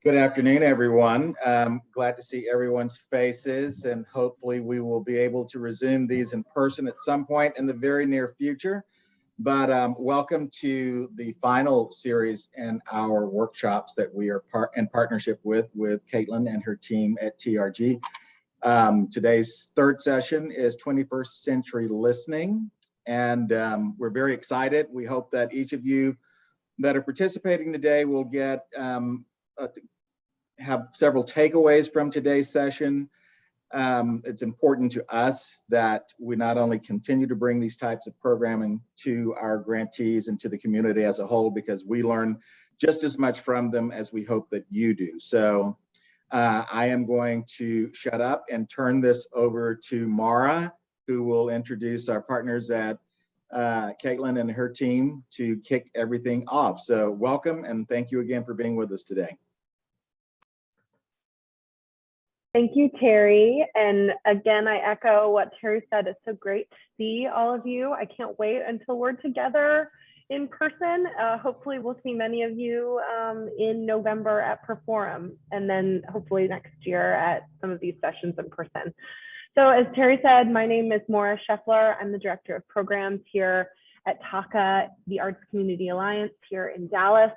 Good afternoon, everyone. Glad to see everyone's faces, and hopefully we will be able to resume these in person at some point in the very near future. But welcome to the final series in our workshops that we are in partnership with Caitlin and her team at TRG. Today's third session is 21st Century Listening, and we're very excited. We hope that each of you that are participating today will get have several takeaways from today's session. It's important to us that we not only continue to bring these types of programming to our grantees and to the community as a whole, because we learn just as much from them as we hope that you do. So I am going to shut up and turn this over to Maura, who will introduce our partners at Caitlin and her team to kick everything off. So welcome, and thank you again for being with us today. Thank you, Terry. And again, I echo what Terry said. It's so great to see all of you. I can't wait until we're together in person. Hopefully we'll see many of you in November at Perforum, and then hopefully next year at some of these sessions in person. So as Terry said, my name is Maura Scheffler. I'm the Director of Programs here at TACA, the Arts Community Alliance here in Dallas.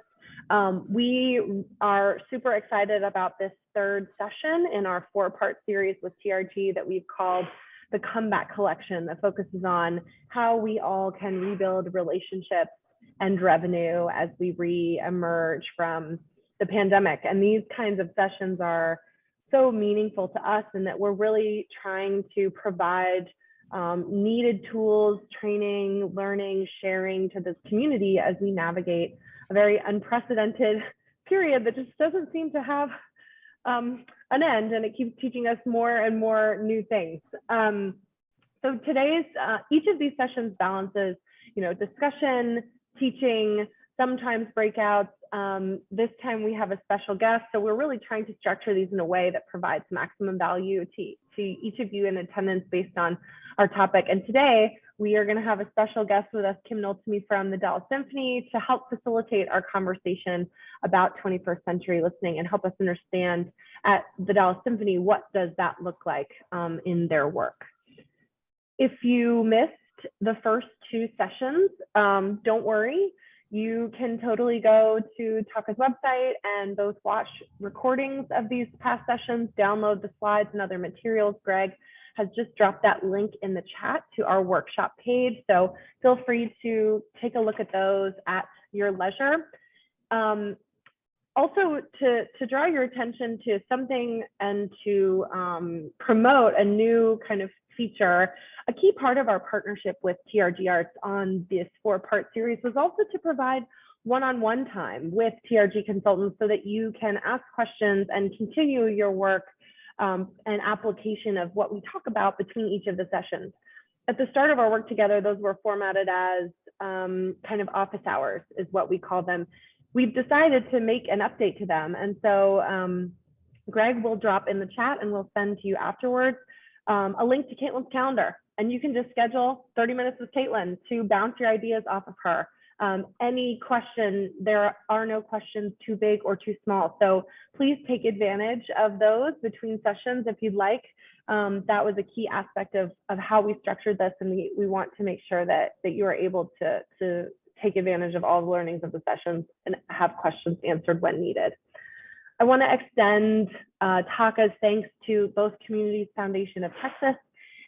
We are super excited about this third session in our four-part series with TRG that we've called the Comeback Collection, that focuses on how we all can rebuild relationships and revenue as we re-emerge from the pandemic. And these kinds of sessions are so meaningful to us in that we're really trying to provide needed tools, training, learning, sharing to this community as we navigate a very unprecedented period that just doesn't seem to have an end, and it keeps teaching us more and more new things. So today's, each of these sessions balances, discussion, teaching, sometimes breakouts. This time we have a special guest, so we're really trying to structure these in a way that provides maximum value to each of you in attendance based on our topic. And today we are going to have a special guest with us, Kim Noltemy from the Dallas Symphony, to help facilitate our conversation about 21st century listening and help us understand at the Dallas Symphony, what does that look like in their work. If you missed the first two sessions, don't worry. You can totally go to TACA's website and both watch recordings of these past sessions, download the slides and other materials. Greg has just dropped that link in the chat to our workshop page. So feel free to take a look at those at your leisure. Also, to draw your attention to something and to promote a new kind of feature, a key part of our partnership with TRG Arts on this four-part series was also to provide one-on-one time with TRG consultants so that you can ask questions and continue your work and application of what we talk about between each of the sessions. At the start of our work together, those were formatted as kind of office hours is what we call them. We've decided to make an update to them. And so Greg will drop in the chat and we'll send to you afterwards a link to Caitlin's calendar. And you can just schedule 30 minutes with Caitlin to bounce your ideas off of her. Any question, there are no questions too big or too small. So please take advantage of those between sessions if you'd like. That was a key aspect of how we structured this, and we want to make sure that you are able to take advantage of all the learnings of the sessions and have questions answered when needed. I want to extend TACA's thanks to both Communities Foundation of Texas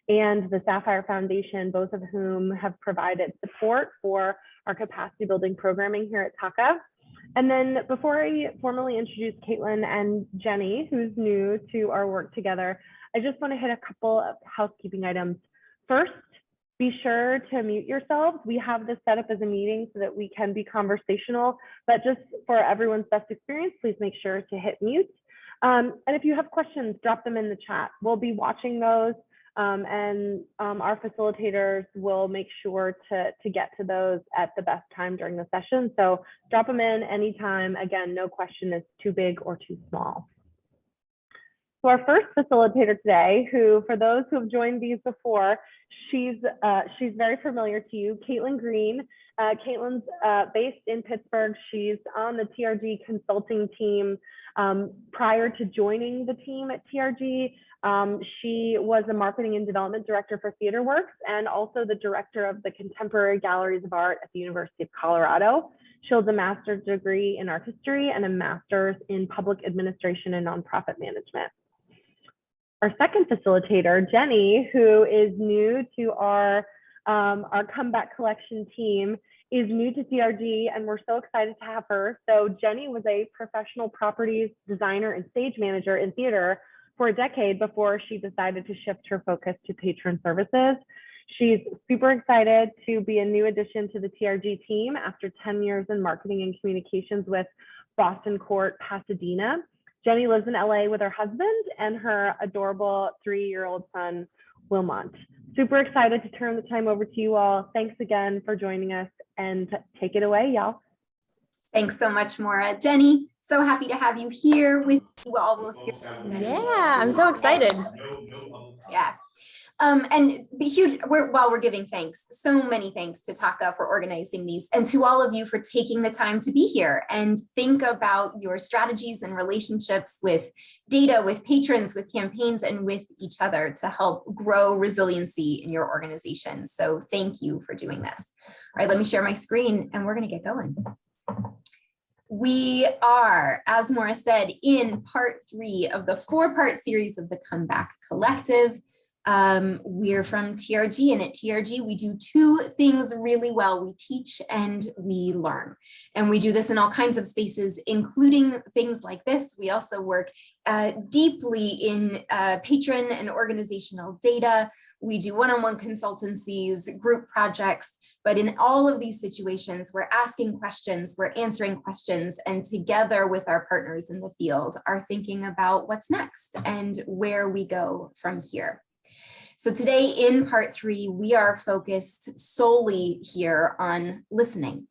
and the Sapphire Foundation, both of whom have provided support for our capacity building programming here at TACA. And then before I formally introduce Caitlin and Jenny, who's new to our work together, I just want to hit a couple of housekeeping items. First, be sure to mute yourselves. We have this set up as a meeting so that we can be conversational, but just for everyone's best experience, please make sure to hit mute. And if you have questions, drop them in the chat. We'll be watching those, and our facilitators will make sure to get to those at the best time during the session. So drop them in anytime. Again, no question is too big or too small. So our first facilitator today, who for those who have joined these before, she's very familiar to you, Caitlin Green. Caitlin's based in Pittsburgh. She's on the TRG consulting team. Prior to joining the team at TRG, she was a marketing and development director for TheaterWorks and also the director of the Contemporary Galleries of Art at the University of Colorado. She holds a master's degree in art history and a master's in public administration and nonprofit management. Our second facilitator, Jenny, who is new to our Comeback Collection team, is new to TRG, and we're so excited to have her. So Jenny was a professional properties designer and stage manager in theater for a decade before she decided to shift her focus to patron services. She's super excited to be a new addition to the TRG team after 10 years in marketing and communications with Boston Court Pasadena. Jenny lives in LA with her husband and her adorable 3-year-old son, Wilmont. Super excited to turn the time over to you all. Thanks again for joining us, and take it away, y'all. Thanks so much, Maura. Jenny, so happy to have you here with you all. Yeah, I'm so excited. Yeah. And be huge while we're giving thanks, so many thanks to Taka for organizing these, and to all of you for taking the time to be here and think about your strategies and relationships with data, with patrons, with campaigns, and with each other to help grow resiliency in your organization. So thank you for doing this. All right, let me share my screen and we're going to get going. We are, as Maura said, in part 3 of the 4-part series of the Comeback Collective. We're from TRG, and at TRG, we do 2 things really well. We teach and we learn. And we do this in all kinds of spaces, including things like this. We also work deeply in patron and organizational data. We do one-on-one consultancies, group projects, but in all of these situations, we're asking questions, we're answering questions, and together with our partners in the field are thinking about what's next and where we go from here. So today in part 3, we are focused solely here on listening.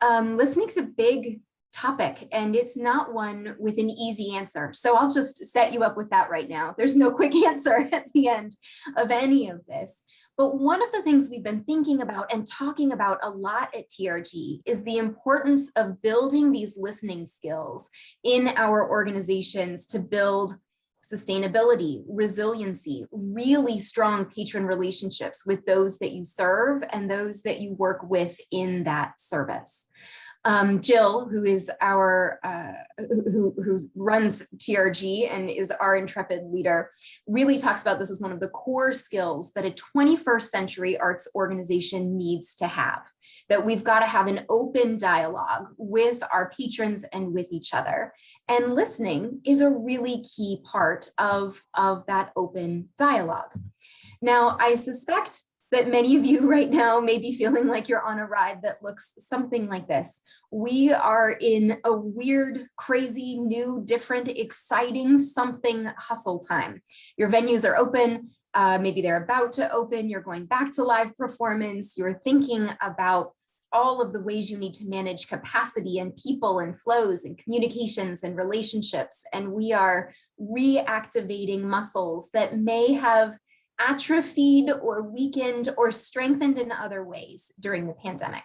Listening is a big topic, and it's not one with an easy answer. So I'll just set you up with that right now. There's no quick answer at the end of any of this. But one of the things we've been thinking about and talking about a lot at TRG is the importance of building these listening skills in our organizations to build sustainability, resiliency, really strong patron relationships with those that you serve and those that you work with in that service. Jill, who is our who runs TRG and is our intrepid leader, really talks about this as one of the core skills that a 21st century arts organization needs to have, that we've got to have an open dialogue with our patrons and with each other. And listening is a really key part of that open dialogue. Now, I suspect that many of you right now may be feeling like you're on a ride that looks something like this. We are in a weird, crazy, new, different, exciting something hustle time. Your venues are open, maybe they're about to open, you're going back to live performance, you're thinking about all of the ways you need to manage capacity and people and flows and communications and relationships. And we are reactivating muscles that may have atrophied or weakened or strengthened in other ways during the pandemic.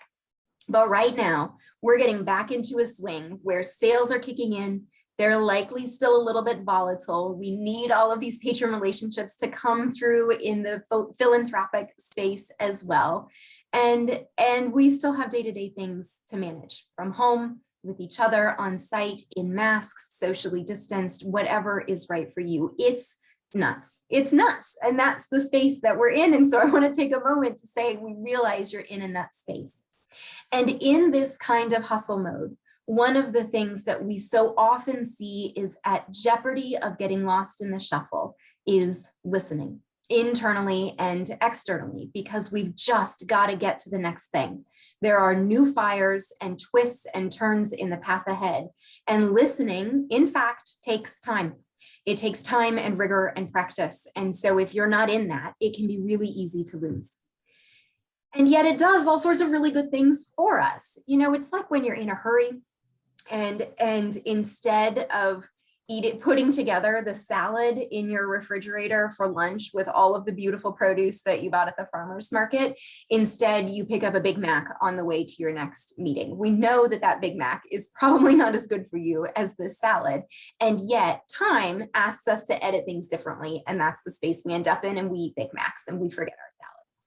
But right now, we're getting back into a swing where sales are kicking in. They're likely still a little bit volatile. We need all of these patron relationships to come through in the philanthropic space as well. And we still have day-to-day things to manage from home, with each other, on site, in masks, socially distanced, whatever is right for you. It's nuts. It's nuts. And that's the space that we're in. And so I want to take a moment to say, we realize you're in a nut space. And in this kind of hustle mode, one of the things that we so often see is at jeopardy of getting lost in the shuffle is listening, internally and externally, because we've just got to get to the next thing. There are new fires and twists and turns in the path ahead. And listening, in fact, takes time. It takes time and rigor and practice. And so if you're not in that, it can be really easy to lose. And yet it does all sorts of really good things for us. You know, it's like when you're in a hurry and instead of putting together the salad in your refrigerator for lunch with all of the beautiful produce that you bought at the farmer's market. Instead, you pick up a Big Mac on the way to your next meeting. We know that that Big Mac is probably not as good for you as this salad. And yet time asks us to edit things differently. And that's the space we end up in, and we eat Big Macs and we forget our salads.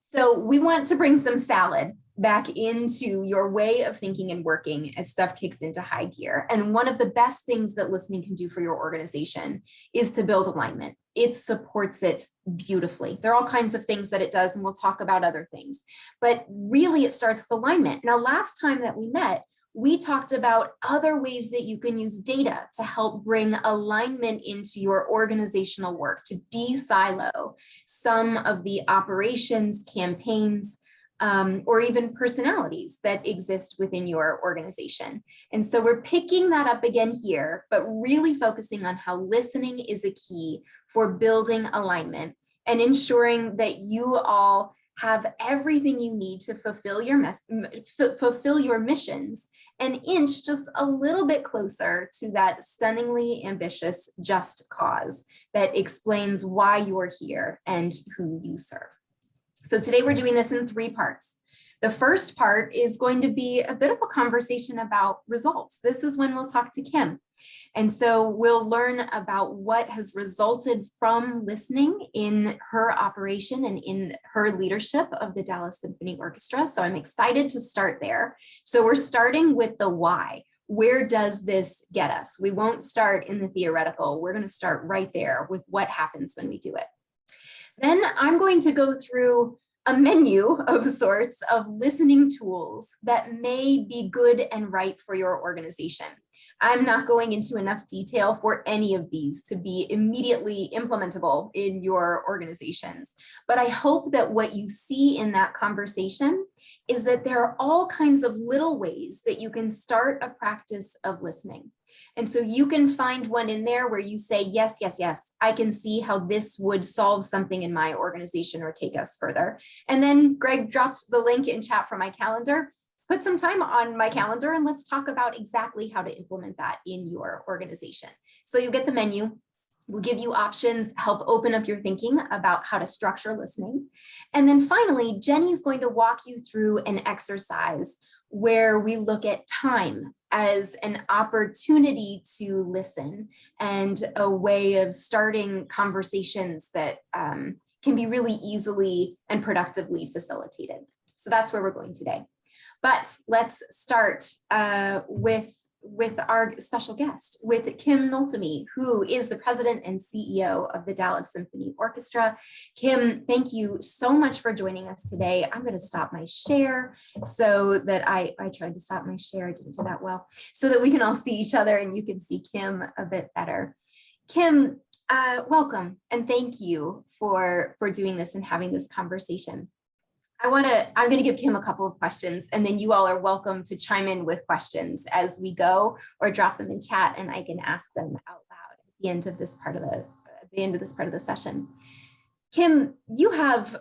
So we want to bring some salad back into your way of thinking and working as stuff kicks into high gear. And one of the best things that listening can do for your organization is to build alignment. It supports it beautifully. There are all kinds of things that it does, and we'll talk about other things, but really it starts with alignment. Now, last time that we met, we talked about other ways that you can use data to help bring alignment into your organizational work, to de-silo some of the operations, campaigns, or even personalities that exist within your organization. And so we're picking that up again here, but really focusing on how listening is a key for building alignment and ensuring that you all have everything you need to fulfill your missions and inch just a little bit closer to that stunningly ambitious just cause that explains why you're here and who you serve. So today we're doing this in 3 parts. The first part is going to be a bit of a conversation about results. This is when we'll talk to Kim. And so we'll learn about what has resulted from listening in her operation and in her leadership of the Dallas Symphony Orchestra. So I'm excited to start there. So we're starting with the why. Where does this get us? We won't start in the theoretical. We're going to start right there with what happens when we do it. Then I'm going to go through a menu of sorts of listening tools that may be good and right for your organization. I'm not going into enough detail for any of these to be immediately implementable in your organizations, but I hope that what you see in that conversation is that there are all kinds of little ways that you can start a practice of listening. And so you can find one in there where you say, yes, yes, yes, I can see how this would solve something in my organization or take us further. And then Greg dropped the link in chat for my calendar. Put some time on my calendar and let's talk about exactly how to implement that in your organization. So you get the menu. We'll give you options, help open up your thinking about how to structure listening. And then finally, Jenny's going to walk you through an exercise where we look at time as an opportunity to listen and a way of starting conversations that can be really easily and productively facilitated. So that's where we're going today. But let's start with our special guest, with Kim Noltemy, who is the president and CEO of the Dallas Symphony Orchestra. Kim, thank you so much for joining us today. I'm going to stop my share so that I tried to stop my share. I didn't do that well, so that we can all see each other and you can see Kim a bit better. Kim, welcome and thank you for doing this and having this conversation. I'm going to give Kim a couple of questions, and then you all are welcome to chime in with questions as we go, or drop them in chat, and I can ask them out loud at the end of this part of the session. Kim, you have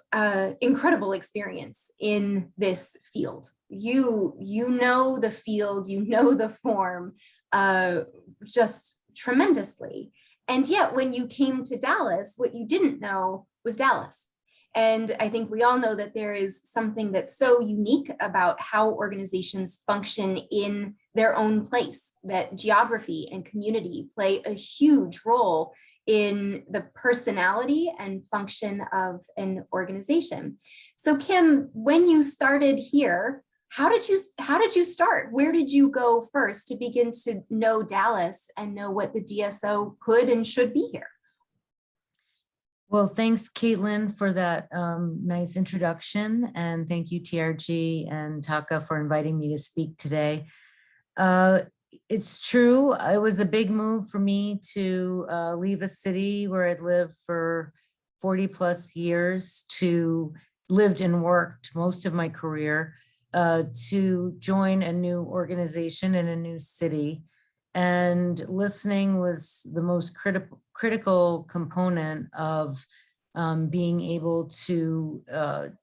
incredible experience in this field. You know the field, you know the form just tremendously, and yet when you came to Dallas, what you didn't know was Dallas. And I think we all know that there is something that's so unique about how organizations function in their own place, that geography and community play a huge role in the personality and function of an organization. So Kim, when you started here, how did you start? Where did you go first to begin to know Dallas and know what the DSO could and should be here? Well, thanks, Caitlin, for that nice introduction. And thank you, TRG and Taka, for inviting me to speak today. It's true, it was a big move for me to leave a city where I'd lived for 40 plus years, to lived and worked most of my career, to join a new organization in a new city. And listening was the most critical component of being able to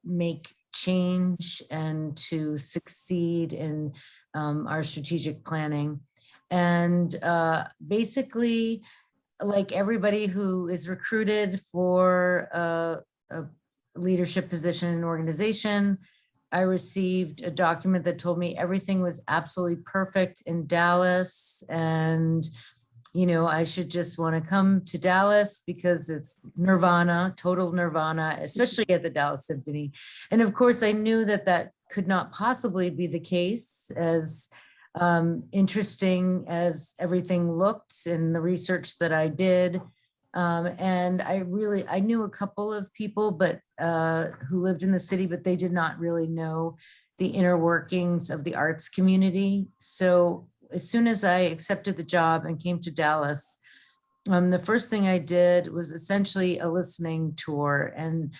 make change and to succeed in our strategic planning. And basically, like everybody who is recruited for a leadership position in an organization, I received a document that told me everything was absolutely perfect in Dallas, and I should just want to come to Dallas because it's nirvana, total nirvana, especially at the Dallas Symphony. And of course, I knew that that could not possibly be the case, as interesting as everything looked in the research that I did. And I knew a couple of people, but who lived in the city, but they did not really know the inner workings of the arts community. So as soon as I accepted the job and came to Dallas, the first thing I did was essentially a listening tour. And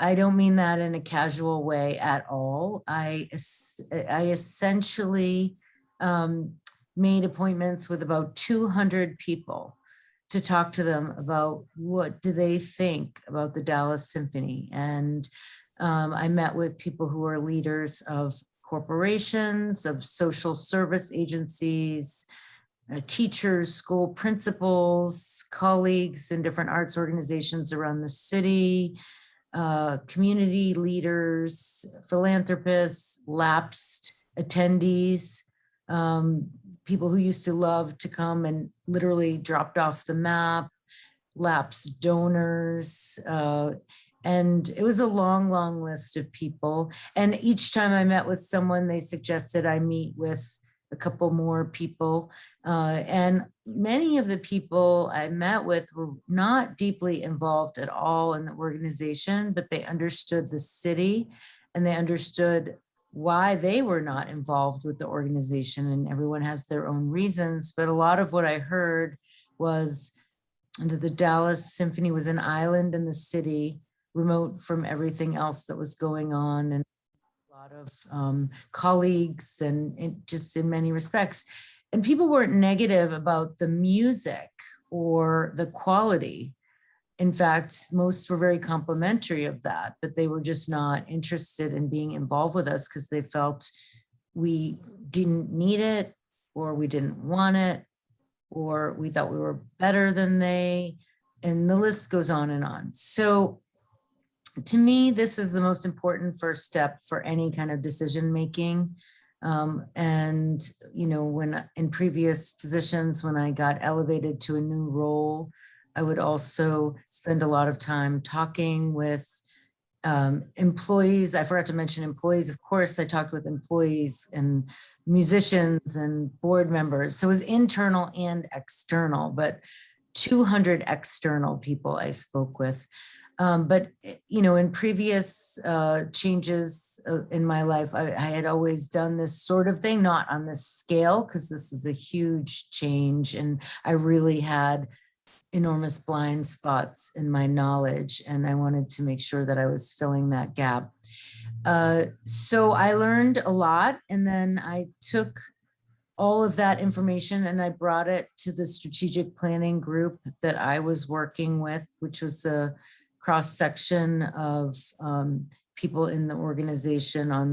I don't mean that in a casual way at all. I essentially made appointments with about 200 people to talk to them about what do they think about the Dallas Symphony. And I met with people who are leaders of corporations, of social service agencies, teachers, school principals, colleagues in different arts organizations around the city, community leaders, philanthropists, lapsed attendees, people who used to love to come and literally dropped off the map, lapsed donors, and it was a long, long list of people. And each time I met with someone, they suggested I meet with a couple more people. And many of the people I met with were not deeply involved at all in the organization, but they understood the city and they understood why they were not involved with the organization. And everyone has their own reasons. But a lot of what I heard was that the Dallas Symphony was an island in the city, remote from everything else that was going on, and a lot of colleagues, and just in many respects. And people weren't negative about the music or the quality. In fact, most were very complimentary of that, but they were just not interested in being involved with us because they felt we didn't need it, or we didn't want it, or we thought we were better than they, and the list goes on and on. So to me, this is the most important first step for any kind of decision making. And, when in previous positions, when I got elevated to a new role, I would also spend a lot of time talking with employees. I forgot to mention employees. Of course, I talked with employees and musicians and board members. So it was internal and external, but 200 external people I spoke with. But in previous changes in my life, I had always done this sort of thing, not on this scale, because this was a huge change. And I really had enormous blind spots in my knowledge, and I wanted to make sure that I was filling that gap. So I learned a lot, and then I took all of that information and I brought it to the strategic planning group that I was working with, which was a cross-section of people in the organization on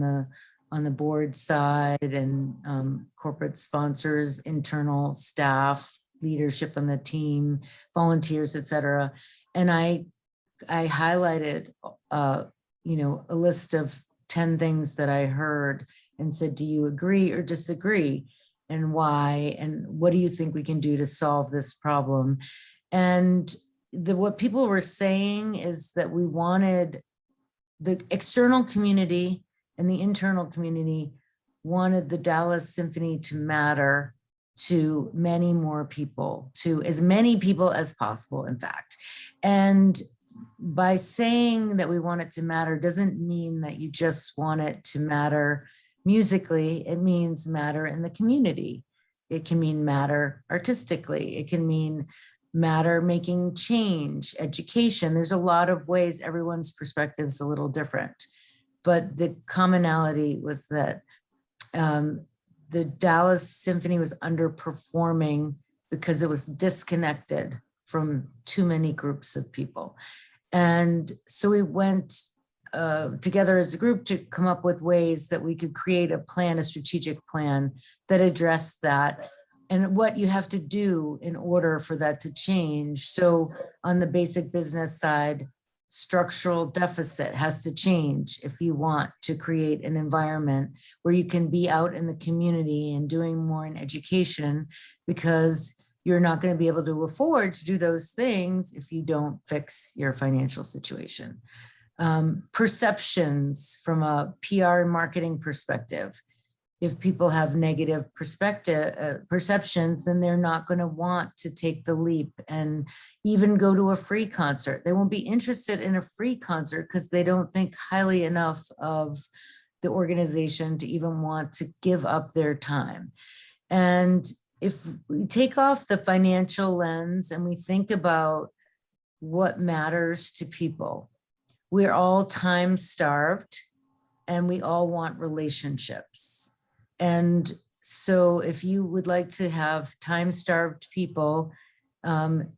the board side, and corporate sponsors, internal staff, leadership on the team, volunteers, et cetera. And I highlighted, a list of 10 things that I heard and said, do you agree or disagree? And why? And what do you think we can do to solve this problem? And what people were saying is that we wanted the external community and the internal community wanted the Dallas Symphony to matter to many more people, to as many people as possible, in fact. And by saying that we want it to matter doesn't mean that you just want it to matter musically. It means matter in the community. It can mean matter artistically. It can mean matter making change, education. There's a lot of ways. Everyone's perspective is a little different. But the commonality was that the Dallas Symphony was underperforming because it was disconnected from too many groups of people. And so we went together as a group to come up with ways that we could create a plan, a strategic plan that addressed that. and what you have to do in order for that to change. So on the basic business side, structural deficit has to change if you want to create an environment where you can be out in the community and doing more in education, because you're not going to be able to afford to do those things if you don't fix your financial situation. Perceptions from a PR and marketing perspective. If people have negative perceptions, then they're not going to want to take the leap and even go to a free concert. They won't be interested in a free concert because they don't think highly enough of the organization to even want to give up their time. And if we take off the financial lens and we think about what matters to people, we're all time starved and we all want relationships. And so if you would like to have time starved people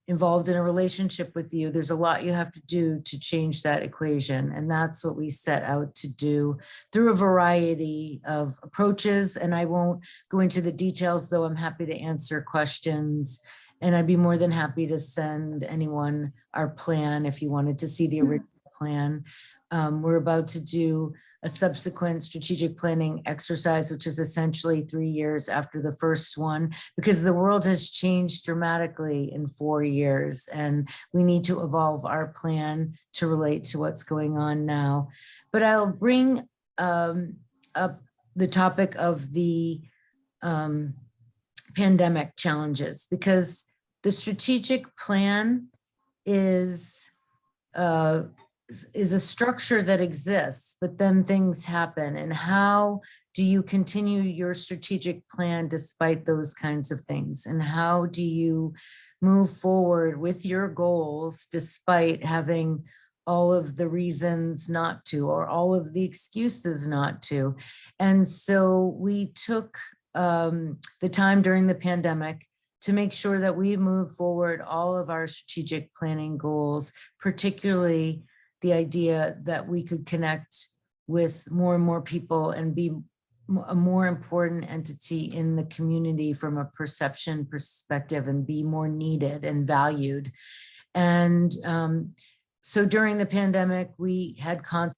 involved in a relationship with you, there's a lot you have to do to change that equation. And that's what we set out to do through a variety of approaches. And I won't go into the details, though I'm happy to answer questions. And I'd be more than happy to send anyone our plan if you wanted to see the original plan. We're about to do a subsequent strategic planning exercise, which is essentially 3 years after the first one, because the world has changed dramatically in 4 years, and we need to evolve our plan to relate to what's going on now. But I'll bring up the topic of the pandemic challenges, because the strategic plan is a structure that exists, but then things happen. And how do you continue your strategic plan despite those kinds of things? And how do you move forward with your goals despite having all of the reasons not to, or all of the excuses not to? And so we took the time during the pandemic to make sure that we move forward all of our strategic planning goals, particularly the idea that we could connect with more and more people and be a more important entity in the community from a perception perspective and be more needed and valued. And so during the pandemic, we had concerts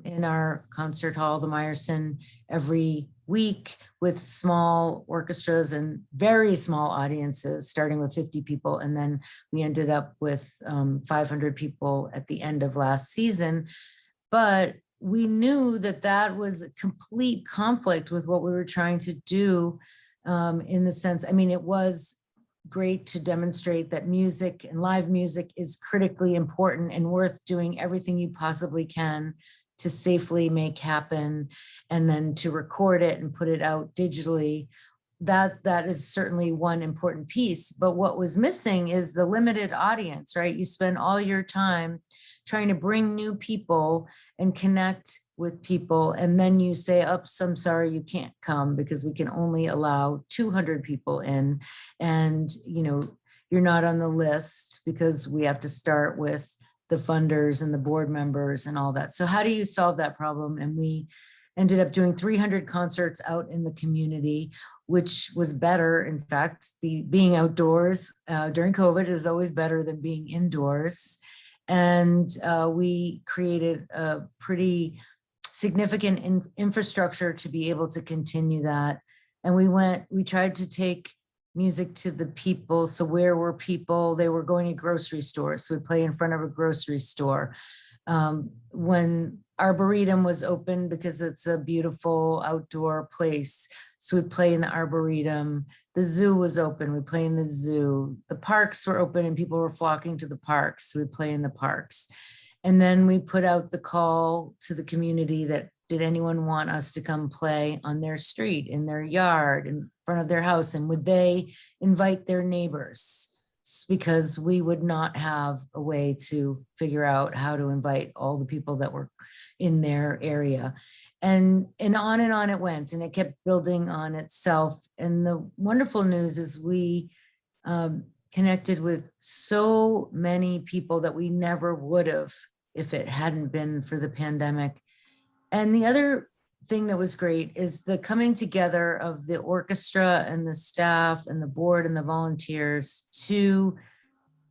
in our concert hall, the Meyerson, every week with small orchestras and very small audiences, starting with 50 people. And then we ended up with 500 people at the end of last season. But we knew that that was a complete conflict with what we were trying to do in the sense, I mean, it was great to demonstrate that music and live music is critically important and worth doing everything you possibly can to safely make happen, and then to record it and put it out digitally. That is certainly one important piece. But what was missing is the limited audience, right? You spend all your time trying to bring new people and connect with people, and then you say, oops, I'm sorry, you can't come because we can only allow 200 people in, and you're not on the list because we have to start with the funders and the board members and all that. So how do you solve that problem? And we ended up doing 300 concerts out in the community, which was better. In fact, being outdoors during COVID is always better than being indoors. And we created a pretty significant infrastructure to be able to continue that. And we tried to take music to the people. So where were people? They were going to grocery stores. So we play in front of a grocery store. When Arboretum was open, because it's a beautiful outdoor place, so we play in the Arboretum. The zoo was open, we play in the zoo. The parks were open and people were flocking to the parks, so we play in the parks. And then we put out the call to the community that, did anyone want us to come play on their street, in their yard, in front of their house? And would they invite their neighbors? Because we would not have a way to figure out how to invite all the people that were in their area. And on it went, and it kept building on itself. And the wonderful news is we connected with so many people that we never would have if it hadn't been for the pandemic. And the other thing that was great is the coming together of the orchestra and the staff and the board and the volunteers to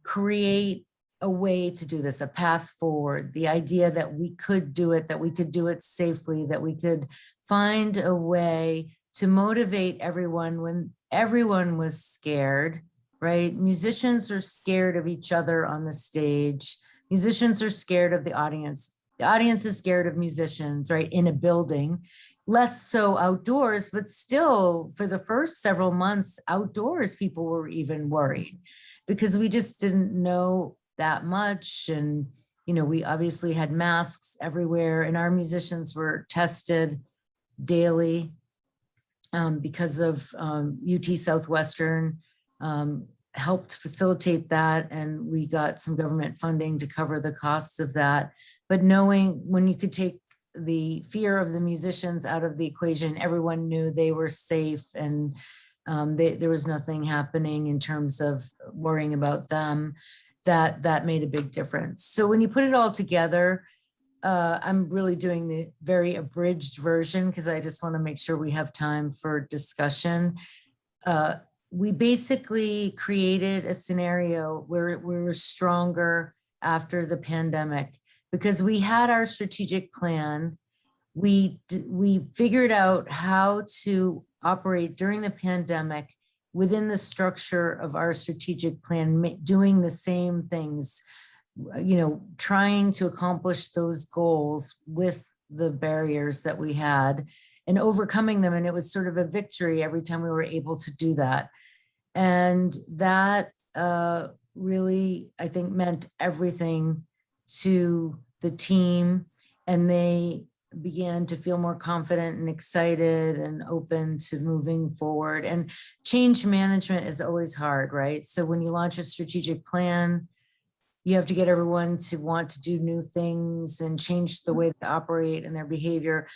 create a way to do this, a path forward, the idea that we could do it, that we could do it safely, that we could find a way to motivate everyone when everyone was scared, right? Musicians are scared of each other on the stage. Musicians are scared of the audience. The audience is scared of musicians, right? In a building, less so outdoors, but still for the first several months outdoors, people were even worried because we just didn't know that much. And, you know, we obviously had masks everywhere and our musicians were tested daily because of UT Southwestern helped facilitate that. And we got some government funding to cover the costs of that. But knowing when you could take the fear of the musicians out of the equation, everyone knew they were safe and there was nothing happening in terms of worrying about them. That made a big difference. So when you put it all together, I'm really doing the very abridged version because I just want to make sure we have time for discussion. We basically created a scenario where we were stronger after the pandemic because we had our strategic plan. We figured out how to operate during the pandemic within the structure of our strategic plan, doing the same things, you know, trying to accomplish those goals with the barriers that we had and overcoming them. And it was sort of a victory every time we were able to do that. And that really, I think, meant everything to the team. And they began to feel more confident and excited and open to moving forward. And change management is always hard, right? So when you launch a strategic plan, you have to get everyone to want to do new things and change the way they operate and their behavior.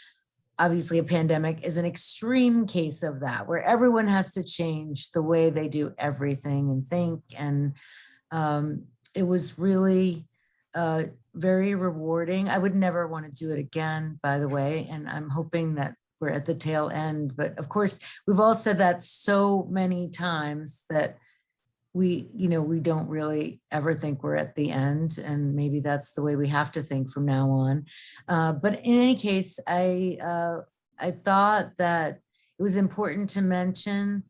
Obviously, a pandemic is an extreme case of that, where everyone has to change the way they do everything and think. And it was really very rewarding. I would never want to do it again, by the way, and I'm hoping that we're at the tail end. But of course, we've all said that so many times that we don't really ever think we're at the end, and maybe that's the way we have to think from now on. But in any case, I thought that it was important to mention,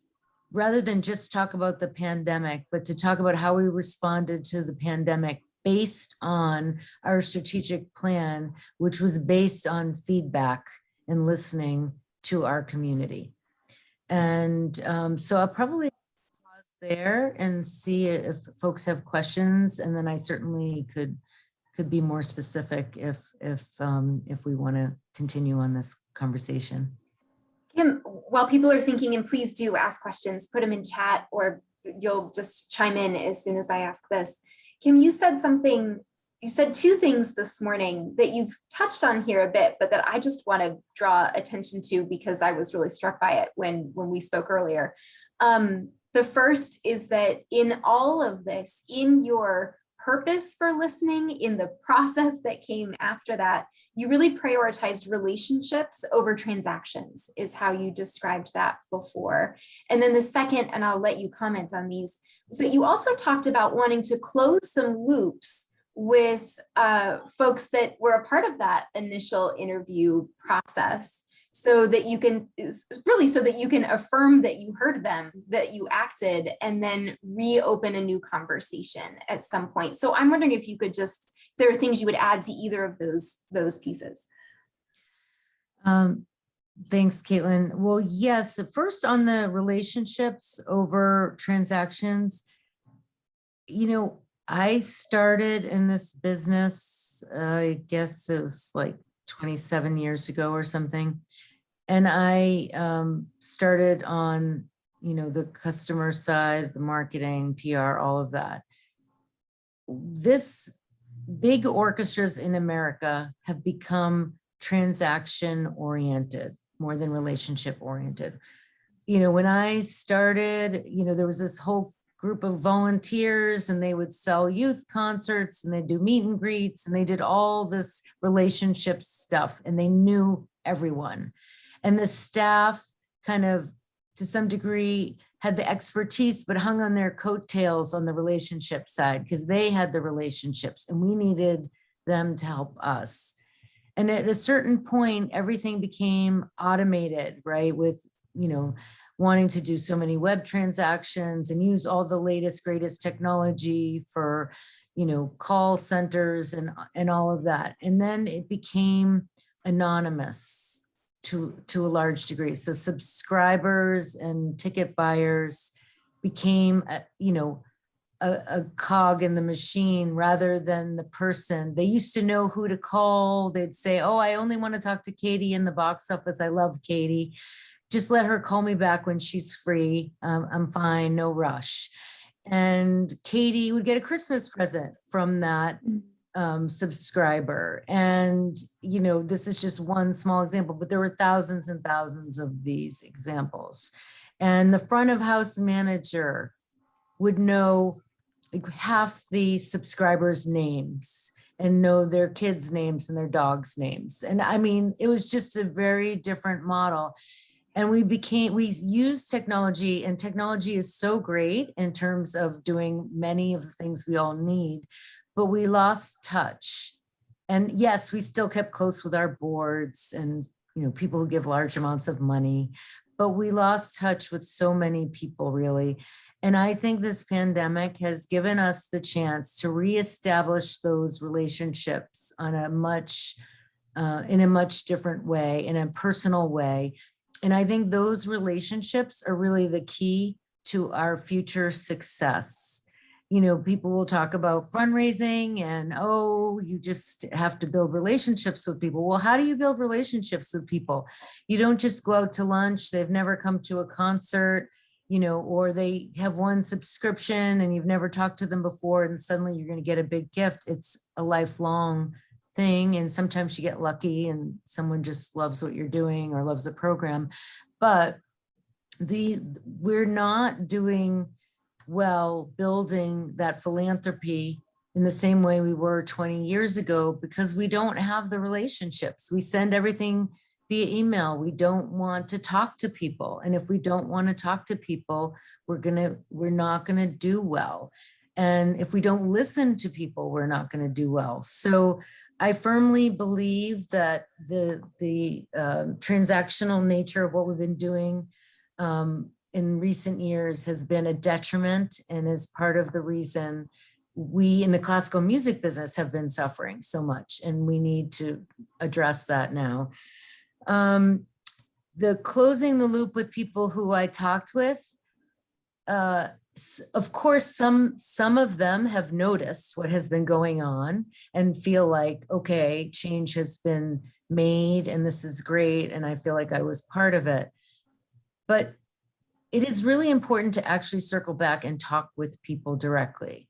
rather than just talk about the pandemic, but to talk about how we responded to the pandemic based on our strategic plan, which was based on feedback and listening to our community. And so I'll probably pause there and see if folks have questions, and then I certainly could be more specific if we want to continue on this conversation. Kim, while people are thinking, and please do ask questions, put them in chat, or you'll just chime in as soon as I ask this. Kim, you said two things this morning that you've touched on here a bit, but that I just want to draw attention to because I was really struck by it when we spoke earlier. The first is that in all of this, in your purpose for listening, in the process that came after that, you really prioritized relationships over transactions, is how you described that before. And then the second, and I'll let you comment on these, was that you also talked about wanting to close some loops with folks that were a part of that initial interview process, so that you can affirm that you heard them, that you acted, and then reopen a new conversation at some point. So I'm wondering if you could just, there are things you would add to either of those pieces. Thanks, Caitlin. Well, yes, first on the relationships over transactions, I started in this business, I guess it was like 27 years ago or something. And I started on, the customer side, the marketing, PR, all of that. This big orchestras in America have become transaction oriented more than relationship oriented. When I started, there was this whole group of volunteers and they would sell youth concerts and they do meet and greets and they did all this relationship stuff and they knew everyone. And the staff kind of, to some degree, had the expertise, but hung on their coattails on the relationship side because they had the relationships and we needed them to help us. And at a certain point, everything became automated, right? With, wanting to do so many web transactions and use all the latest, greatest technology for, call centers and all of that. And then it became anonymous to a large degree. So subscribers and ticket buyers became, a cog in the machine rather than the person. They used to know who to call. They'd say, oh, I only want to talk to Katie in the box office. I love Katie. Just let her call me back when she's free. I'm fine, no rush. And Katie would get a Christmas present from that subscriber. And, this is just one small example, but there were thousands and thousands of these examples. And the front of house manager would know like half the subscribers' names and know their kids' names and their dogs' names. And I mean, it was just a very different model. And we used technology, and technology is so great in terms of doing many of the things we all need, but we lost touch. And yes, we still kept close with our boards and, people who give large amounts of money, but we lost touch with so many people really. And I think this pandemic has given us the chance to reestablish those relationships on in a much different way, in a personal way. And I think those relationships are really the key to our future success. People will talk about fundraising and, oh, you just have to build relationships with people. Well, how do you build relationships with people? You don't just go out to lunch. They've never come to a concert, or they have one subscription and you've never talked to them before and suddenly you're going to get a big gift. It's a lifelong thing. And sometimes you get lucky and someone just loves what you're doing or loves the program. But we're not doing well building that philanthropy in the same way we were 20 years ago because we don't have the relationships. We send everything via email. We don't want to talk to people. And if we don't want to talk to people, we're not going to do well. And if we don't listen to people, we're not going to do well. So I firmly believe that the transactional nature of what we've been doing in recent years has been a detriment and is part of the reason we in the classical music business have been suffering so much, and we need to address that now. The closing the loop with people who I talked with, of course, some of them have noticed what has been going on and feel like, okay, change has been made and this is great. And I feel like I was part of it. But it is really important to actually circle back and talk with people directly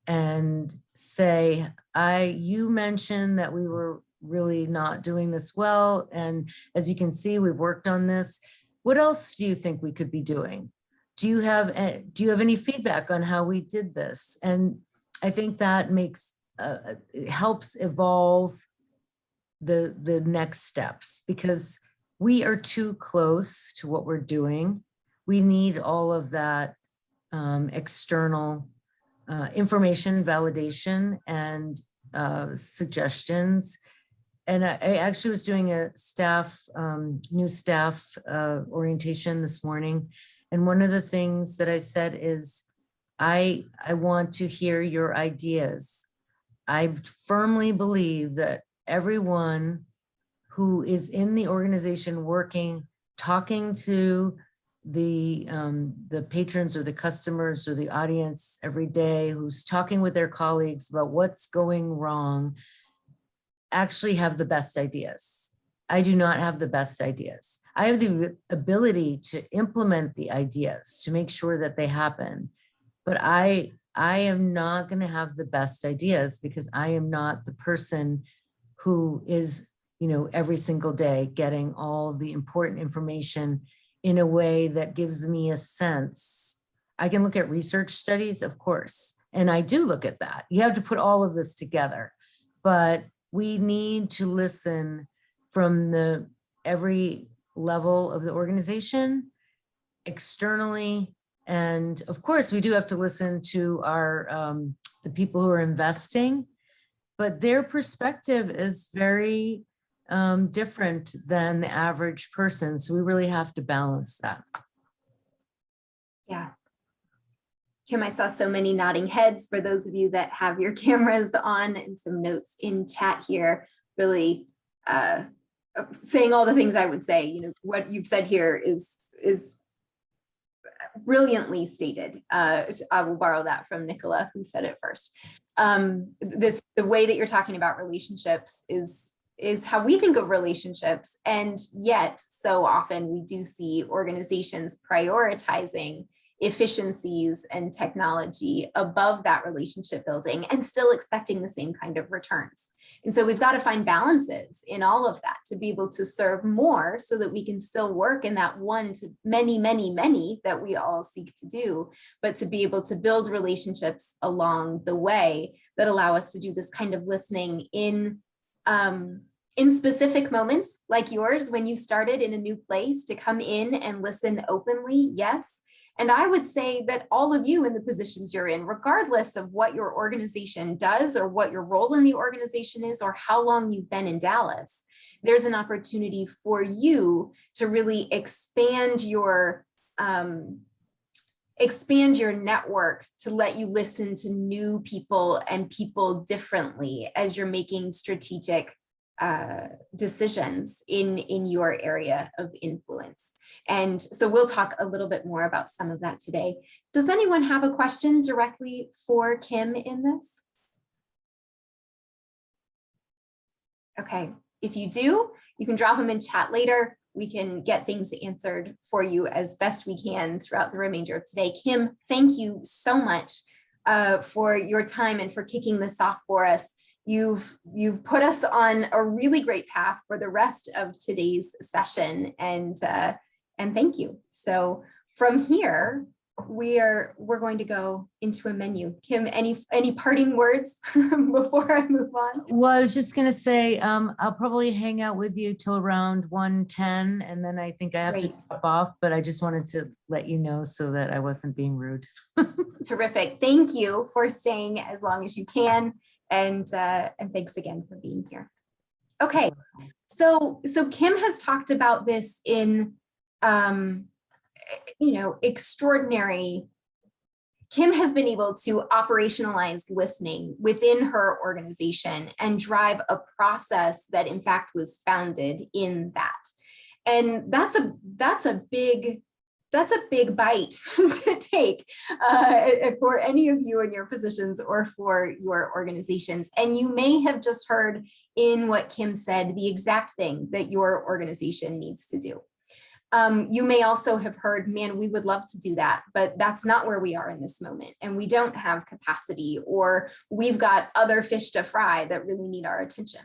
and say, you mentioned that we were really not doing this well. And as you can see, we've worked on this. What else do you think we could be doing? Do you have any feedback on how we did this? And I think that it helps evolve the next steps, because we are too close to what we're doing. We need all of that external information, validation, and suggestions. And I actually was doing a new staff orientation this morning. And one of the things that I said is, I want to hear your ideas. I firmly believe that everyone who is in the organization working, talking to the patrons or the customers or the audience every day, who's talking with their colleagues about what's going wrong, actually have the best ideas. I do not have the best ideas. I have the ability to implement the ideas to make sure that they happen, but I am not going to have the best ideas because I am not the person who is, every single day getting all the important information in a way that gives me a sense. I can look at research studies, of course, and I do look at that. You have to put all of this together, but we need to listen from the every level of the organization, externally. And of course, we do have to listen to our the people who are investing, but their perspective is very different than the average person. So we really have to balance that. Yeah. Kim, I saw so many nodding heads for those of you that have your cameras on, and some notes in chat here, really saying all the things I would say. You know, what you've said here is brilliantly stated. I will borrow that from Nicola, who said it first. The way that you're talking about relationships is how we think of relationships. And yet so often we do see organizations prioritizing efficiencies and technology above that relationship building and still expecting the same kind of returns. And so we've got to find balances in all of that to be able to serve more so that we can still work in that one to many, many, many that we all seek to do, but to be able to build relationships along the way that allow us to do this kind of listening in specific moments like yours, when you started in a new place, to come in and listen openly. Yes. And I would say that all of you in the positions you're in, regardless of what your organization does or what your role in the organization is or how long you've been in Dallas, there's an opportunity for you to really expand your network, to let you listen to new people and people differently as you're making strategic decisions in your area of influence. And so we'll talk a little bit more about some of that today. Does anyone have a question directly for Kim in this? Okay, if you do, you can drop them in chat later. We can get things answered for you as best we can throughout the remainder of today. Kim, thank you so much for your time and for kicking this off for us. You've put us on a really great path for the rest of today's session, and thank you. So from here, we're going to go into a menu. Kim, any parting words before I move on? Well, I was just going to say, I'll probably hang out with you till around 1:10, and then I think I have to drop off, but I just wanted to let you know so that I wasn't being rude. Terrific. Thank you for staying as long as you can. And thanks again for being here. Okay, so Kim has talked about this in, extraordinary. Kim has been able to operationalize listening within her organization and drive a process that in fact was founded in that. And that's a big bite to take for any of you in your positions or for your organizations. And you may have just heard in what Kim said the exact thing that your organization needs to do. You may also have heard, man, we would love to do that, but that's not where we are in this moment. And we don't have capacity, or we've got other fish to fry that really need our attention.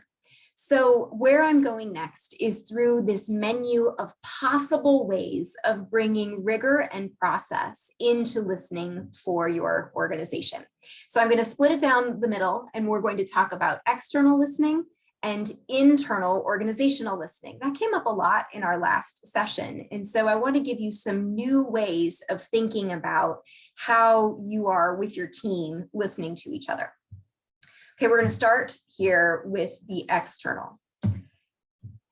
So where I'm going next is through this menu of possible ways of bringing rigor and process into listening for your organization. So I'm going to split it down the middle, and we're going to talk about external listening and internal organizational listening. That came up a lot in our last session. And so I want to give you some new ways of thinking about how you are with your team listening to each other. Okay, we're going to start here with the external.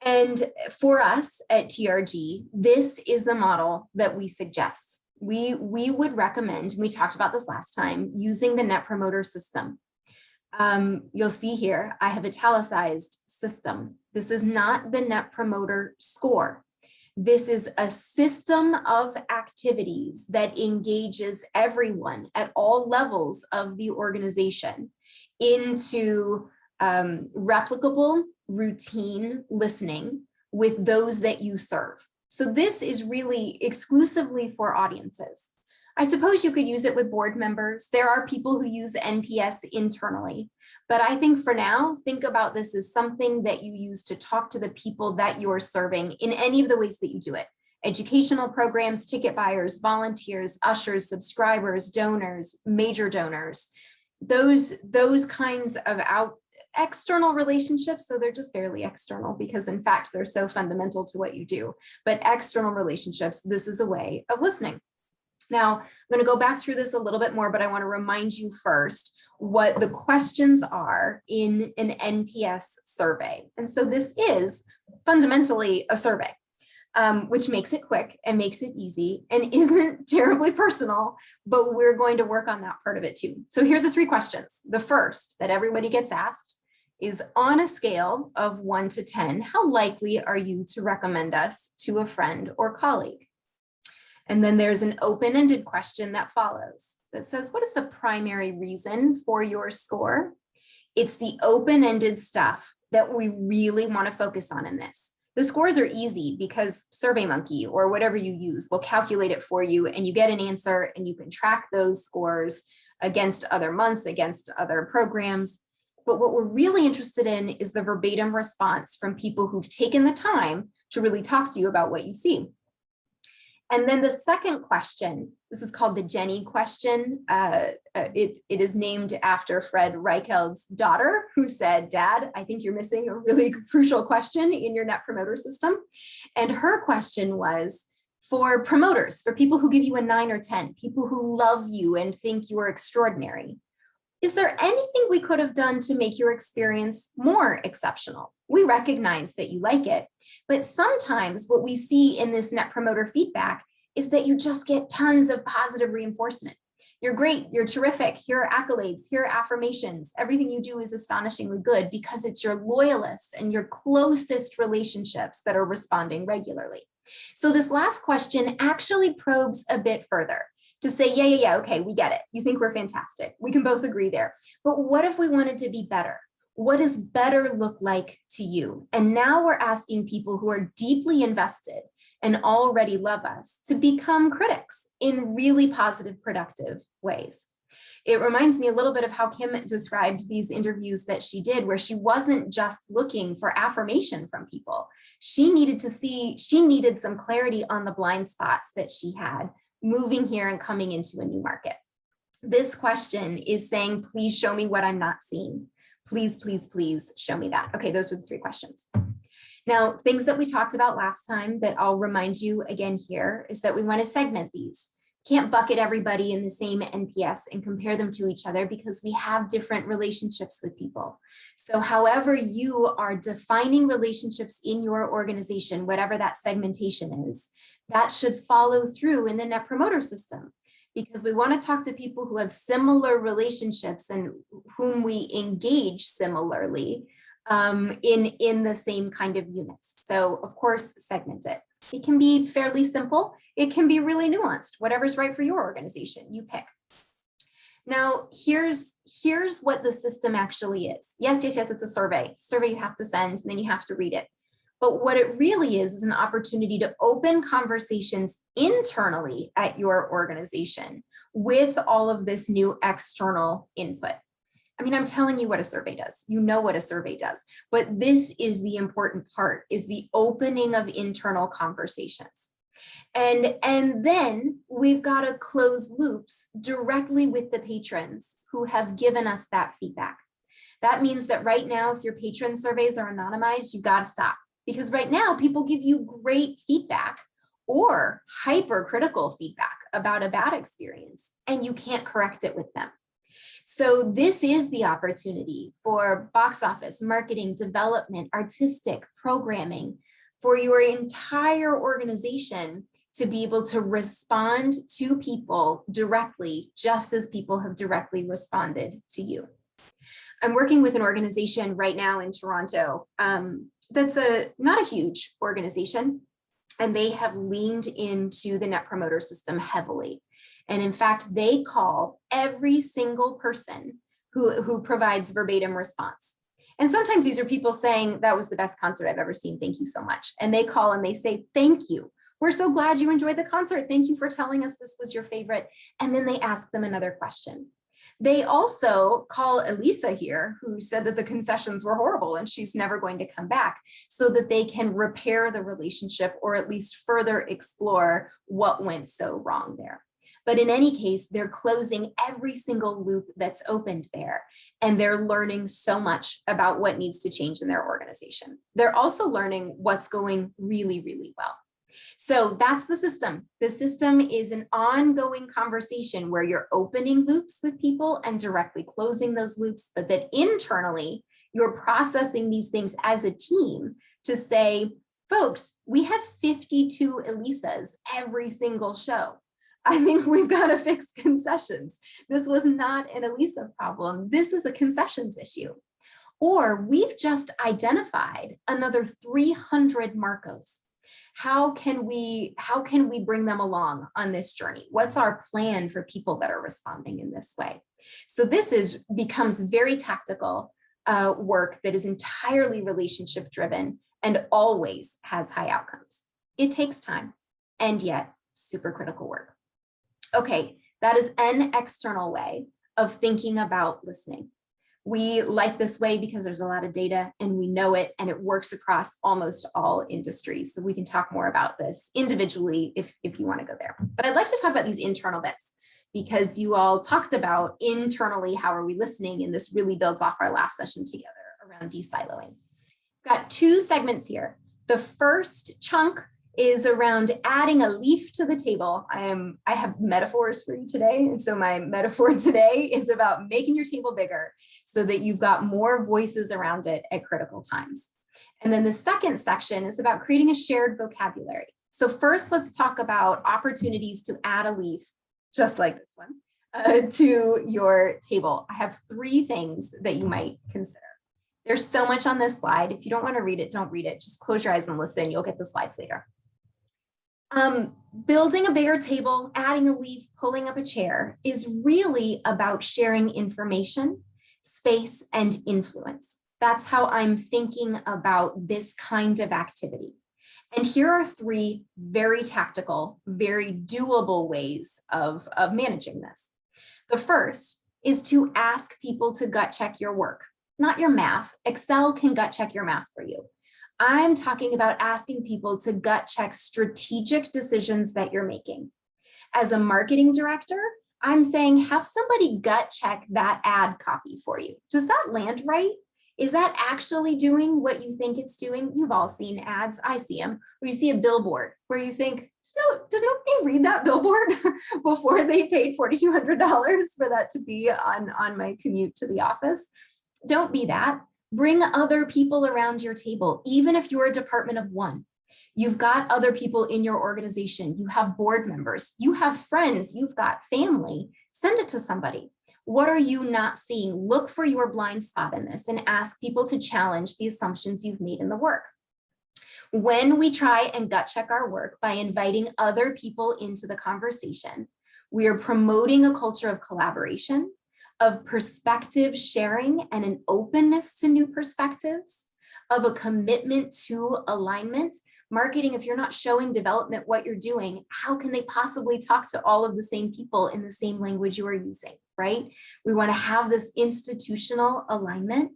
And for us at TRG, this is the model that we suggest. We would recommend, we talked about this last time, using the Net Promoter System. You'll see here, I have italicized system. This is not the Net Promoter Score. This is a system of activities that engages everyone at all levels of the organization into replicable, routine listening with those that you serve. So this is really exclusively for audiences. I suppose you could use it with board members. There are people who use NPS internally, but I think for now, think about this as something that you use to talk to the people that you're serving in any of the ways that you do it. Educational programs, ticket buyers, volunteers, ushers, subscribers, donors, major donors. Those kinds of external relationships, so they're just barely external because in fact, they're so fundamental to what you do, but external relationships, this is a way of listening. Now, I'm going to go back through this a little bit more, but I want to remind you first what the questions are in an NPS survey. And so this is fundamentally a survey, which makes it quick and makes it easy and isn't terribly personal, but we're going to work on that part of it too. So here are the 3 questions. The first that everybody gets asked is, on a scale of 1 to 10, how likely are you to recommend us to a friend or colleague? And then there's an open-ended question that follows that says, what is the primary reason for your score? It's the open-ended stuff that we really want to focus on in this. The scores are easy because SurveyMonkey or whatever you use will calculate it for you and you get an answer and you can track those scores against other months, against other programs. But what we're really interested in is the verbatim response from people who've taken the time to really talk to you about what you see. And then the second question, this is called the Jenny question. It is named after Fred Reicheld's daughter, who said, Dad, I think you're missing a really crucial question in your Net Promoter System. And her question was, for promoters, for people who give you a 9 or 10, people who love you and think you are extraordinary, is there anything we could have done to make your experience more exceptional? We recognize that you like it, but sometimes what we see in this Net Promoter feedback is that you just get tons of positive reinforcement. You're great, you're terrific, here are accolades, here are affirmations. Everything you do is astonishingly good because it's your loyalists and your closest relationships that are responding regularly. So this last question actually probes a bit further to say, yeah, okay, we get it. You think we're fantastic. We can both agree there. But what if we wanted to be better? What does better look like to you? And now we're asking people who are deeply invested and already love us to become critics in really positive, productive ways. It reminds me a little bit of how Kim described these interviews that she did, where she wasn't just looking for affirmation from people. She needed some clarity on the blind spots that she had moving here and coming into a new market. This question is saying, please show me what I'm not seeing. Please, please, please show me that. Okay, those are the 3 questions. Now, things that we talked about last time that I'll remind you again here is that we want to segment these. Can't bucket everybody in the same NPS and compare them to each other because we have different relationships with people. So however you are defining relationships in your organization, whatever that segmentation is, that should follow through in the Net Promoter System, because we want to talk to people who have similar relationships and whom we engage similarly in the same kind of units. So of course, segment it. It can be fairly simple. It can be really nuanced, whatever's right for your organization, you pick. Now, here's what the system actually is. Yes, it's a survey. It's a survey you have to send, and then you have to read it. But what it really is an opportunity to open conversations internally at your organization with all of this new external input. I mean, I'm telling you what a survey does. You know what a survey does, but this is the important part, is the opening of internal conversations. And then we've got to close loops directly with the patrons who have given us that feedback. That means that right now, if your patron surveys are anonymized, you got to stop. Because right now, people give you great feedback or hypercritical feedback about a bad experience, and you can't correct it with them. So this is the opportunity for box office, marketing, development, artistic, programming, for your entire organization to be able to respond to people directly, just as people have directly responded to you. I'm working with an organization right now in Toronto that's not a huge organization, and they have leaned into the Net Promoter System heavily. And in fact, they call every single person who provides verbatim response. And sometimes these are people saying, that was the best concert I've ever seen. Thank you so much. And they call and they say, thank you. We're so glad you enjoyed the concert. Thank you for telling us this was your favorite. And then they ask them another question. They also call Elisa here, who said that the concessions were horrible and she's never going to come back, so that they can repair the relationship or at least further explore what went so wrong there. But in any case, they're closing every single loop that's opened there, and they're learning so much about what needs to change in their organization. They're also learning what's going really, really well. So that's the system. The system is an ongoing conversation where you're opening loops with people and directly closing those loops, but that internally you're processing these things as a team to say, folks, we have 52 Elisas every single show. I think we've got to fix concessions. This was not an Elisa problem. This is a concessions issue. Or we've just identified another 300 Marcos. How can we bring them along on this journey? What's our plan for people that are responding in this way? So this becomes very tactical work that is entirely relationship driven and always has high outcomes. It takes time, and yet super critical work. Okay, that is an external way of thinking about listening. We like this way because there's a lot of data and we know it, and it works across almost all industries. So we can talk more about this individually if you want to go there. But I'd like to talk about these internal bits because you all talked about internally, how are we listening? And this really builds off our last session together around de-siloing. Got two segments here. The first chunk is around adding a leaf to the table. I have metaphors for you today. And so my metaphor today is about making your table bigger so that you've got more voices around it at critical times. And then the second section is about creating a shared vocabulary. So first, let's talk about opportunities to add a leaf, just like this one, to your table. I have three things that you might consider. There's so much on this slide. If you don't want to read it, don't read it. Just close your eyes and listen. You'll get the slides later. Building a bigger table, adding a leaf, pulling up a chair is really about sharing information, space, and influence. That's how I'm thinking about this kind of activity. And here are three very tactical, very doable ways of managing this. The first is to ask people to gut check your work, not your math. Excel can gut check your math for you. I'm talking about asking people to gut check strategic decisions that you're making. As a marketing director, I'm saying have somebody gut check that ad copy for you. Does that land right? Is that actually doing what you think it's doing? You've all seen ads, I see them, where you see a billboard where you think, did nobody read that billboard before they paid $4,200 for that to be on my commute to the office? Don't be that. Bring other people around your table, even if you're a department of one. You've got other people in your organization. You have board members, you have friends, you've got family. Send it to somebody. What are you not seeing? Look for your blind spot in this and ask people to challenge the assumptions you've made in the work. When we try and gut check our work by inviting other people into the conversation, we are promoting a culture of collaboration, of perspective sharing and an openness to new perspectives, of a commitment to alignment. Marketing, if you're not showing development what you're doing, how can they possibly talk to all of the same people in the same language you are using, right? We want to have this institutional alignment,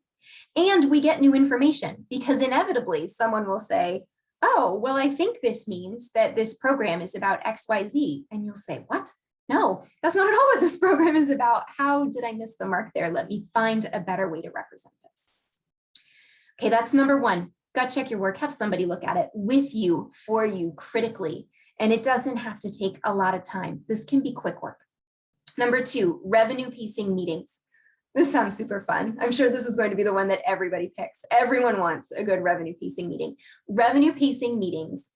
and we get new information because inevitably someone will say, oh, well, I think this means that this program is about XYZ. And you'll say, what? No, that's not at all what this program is about. How did I miss the mark there? Let me find a better way to represent this. Okay, that's number one. Gut check your work. Have somebody look at it with you, for you, critically. And it doesn't have to take a lot of time. This can be quick work. Number two, revenue pacing meetings. This sounds super fun. I'm sure this is going to be the one that everybody picks. Everyone wants a good revenue pacing meeting. Revenue pacing meetings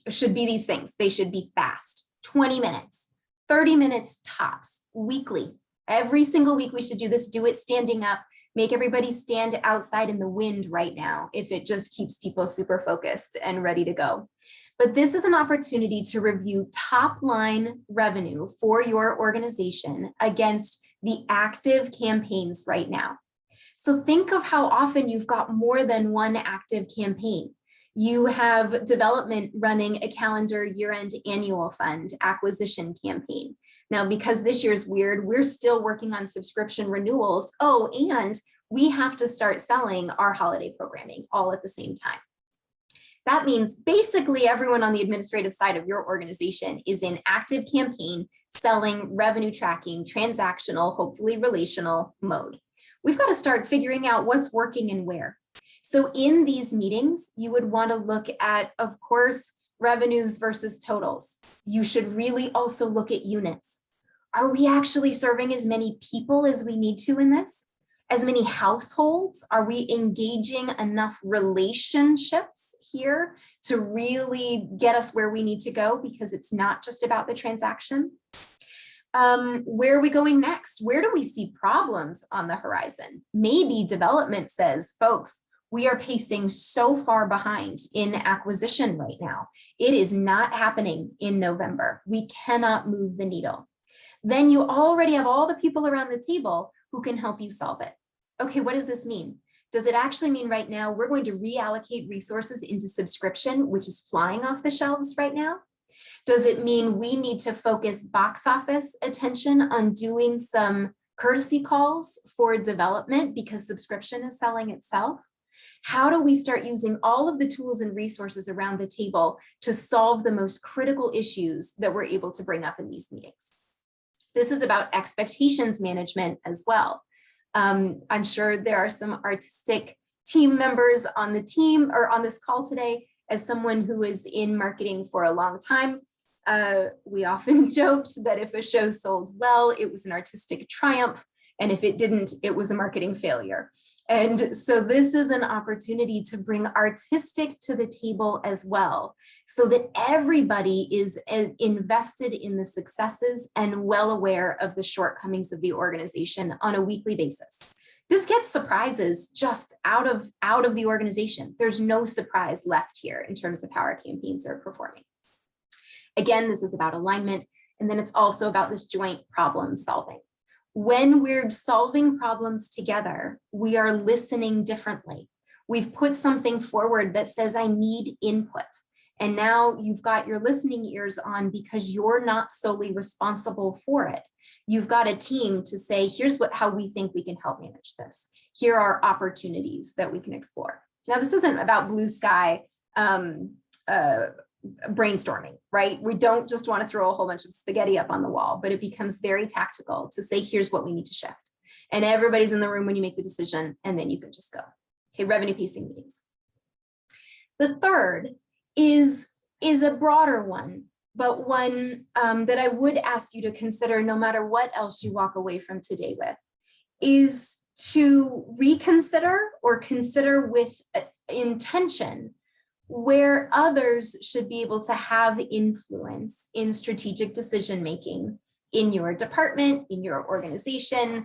should be these things. They should be fast. 20 minutes, 30 minutes tops, weekly. Every single week we should do this, do it standing up, make everybody stand outside in the wind right now if it just keeps people super focused and ready to go. But this is an opportunity to review top line revenue for your organization against the active campaigns right now. So think of how often you've got more than one active campaign. You have development running a calendar year-end annual fund acquisition campaign. Now, because this year's weird, we're still working on subscription renewals. Oh, and we have to start selling our holiday programming all at the same time. That means basically everyone on the administrative side of your organization is in active campaign, selling, revenue tracking, transactional, hopefully relational mode. We've got to start figuring out what's working and where. So in these meetings, you would want to look at, of course, revenues versus totals. You should really also look at units. Are we actually serving as many people as we need to in this? As many households? Are we engaging enough relationships here to really get us where we need to go? Because it's not just about the transaction. Where are we going next? Where do we see problems on the horizon? Maybe development says, folks, we are pacing so far behind in acquisition right now. It is not happening in November. We cannot move the needle. Then you already have all the people around the table who can help you solve it. Okay, what does this mean? Does it actually mean right now we're going to reallocate resources into subscription, which is flying off the shelves right now? Does it mean we need to focus box office attention on doing some courtesy calls for development because subscription is selling itself? How do we start using all of the tools and resources around the table to solve the most critical issues that we're able to bring up in these meetings? This is about expectations management as well. I'm sure there are some artistic team members on the team or on this call today. As someone who is in marketing for a long time, we often joked that if a show sold well, it was an artistic triumph. And if it didn't, it was a marketing failure. And so this is an opportunity to bring artistic to the table as well, so that everybody is invested in the successes and well aware of the shortcomings of the organization on a weekly basis. This gets surprises just out of the organization. There's no surprise left here in terms of how our campaigns are performing. Again, this is about alignment, and then it's also about this joint problem solving. When we're solving problems together, we are listening differently. We've put something forward that says, I need input. And now you've got your listening ears on because you're not solely responsible for it. You've got a team to say, here's how we think we can help manage this. Here are opportunities that we can explore. Now, this isn't about blue sky brainstorming, right? We don't just want to throw a whole bunch of spaghetti up on the wall, but it becomes very tactical to say, here's what we need to shift. And everybody's in the room when you make the decision, and then you can just go. Okay, revenue pacing meetings. The third is a broader one, but one that I would ask you to consider no matter what else you walk away from today with, is to reconsider or consider with intention where others should be able to have influence in strategic decision-making in your department, in your organization,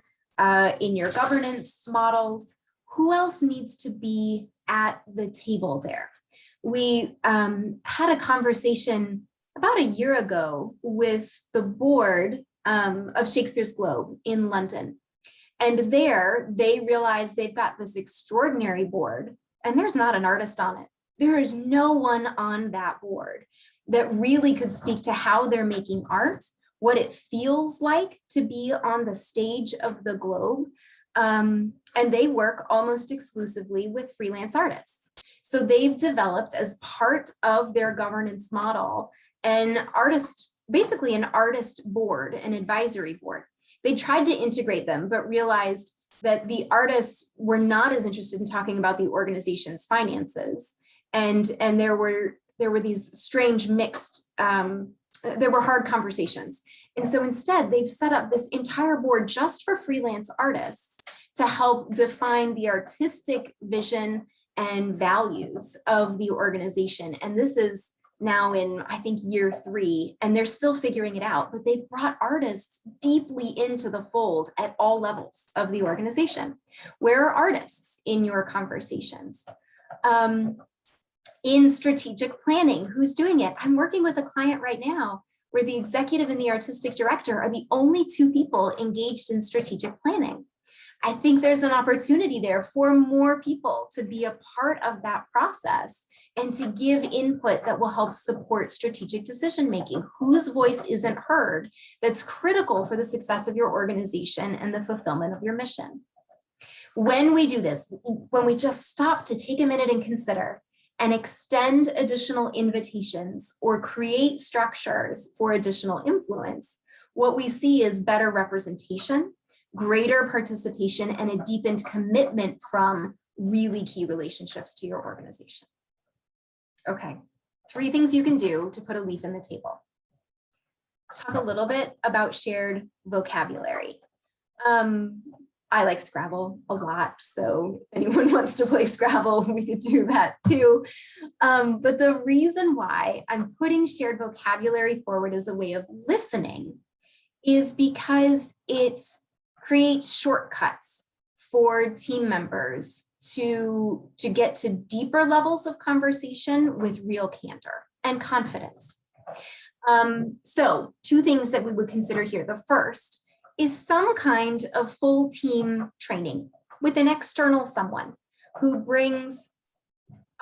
in your governance models. Who else needs to be at the table there? We had a conversation about a year ago with the board of Shakespeare's Globe in London. And there they realized they've got this extraordinary board, and there's not an artist on it. There is no one on that board that really could speak to how they're making art, what it feels like to be on the stage of the Globe. And they work almost exclusively with freelance artists. So they've developed as part of their governance model basically an artist board, an advisory board. They tried to integrate them, but realized that the artists were not as interested in talking about the organization's finances. And there were these strange mixed, there were hard conversations. And so instead, they've set up this entire board just for freelance artists to help define the artistic vision and values of the organization. And this is now in, I think, year 3, and they're still figuring it out, but they've brought artists deeply into the fold at all levels of the organization. Where are artists in your conversations? In strategic planning, who's doing it? I'm working with a client right now where the executive and the artistic director are the only 2 people engaged in strategic planning. I think there's an opportunity there for more people to be a part of that process and to give input that will help support strategic decision-making. Whose voice isn't heard that's critical for the success of your organization and the fulfillment of your mission? When we do this, when we just stop to take a minute and consider, and extend additional invitations or create structures for additional influence, what we see is better representation, greater participation, and a deepened commitment from really key relationships to your organization. Okay, 3 things you can do to put a leaf in the table. Let's talk a little bit about shared vocabulary. I like Scrabble a lot, so if anyone wants to play Scrabble, we could do that too. But the reason why I'm putting shared vocabulary forward as a way of listening is because it creates shortcuts for team members to get to deeper levels of conversation with real candor and confidence. So 2 things that we would consider here. The first is some kind of full team training with an external someone who brings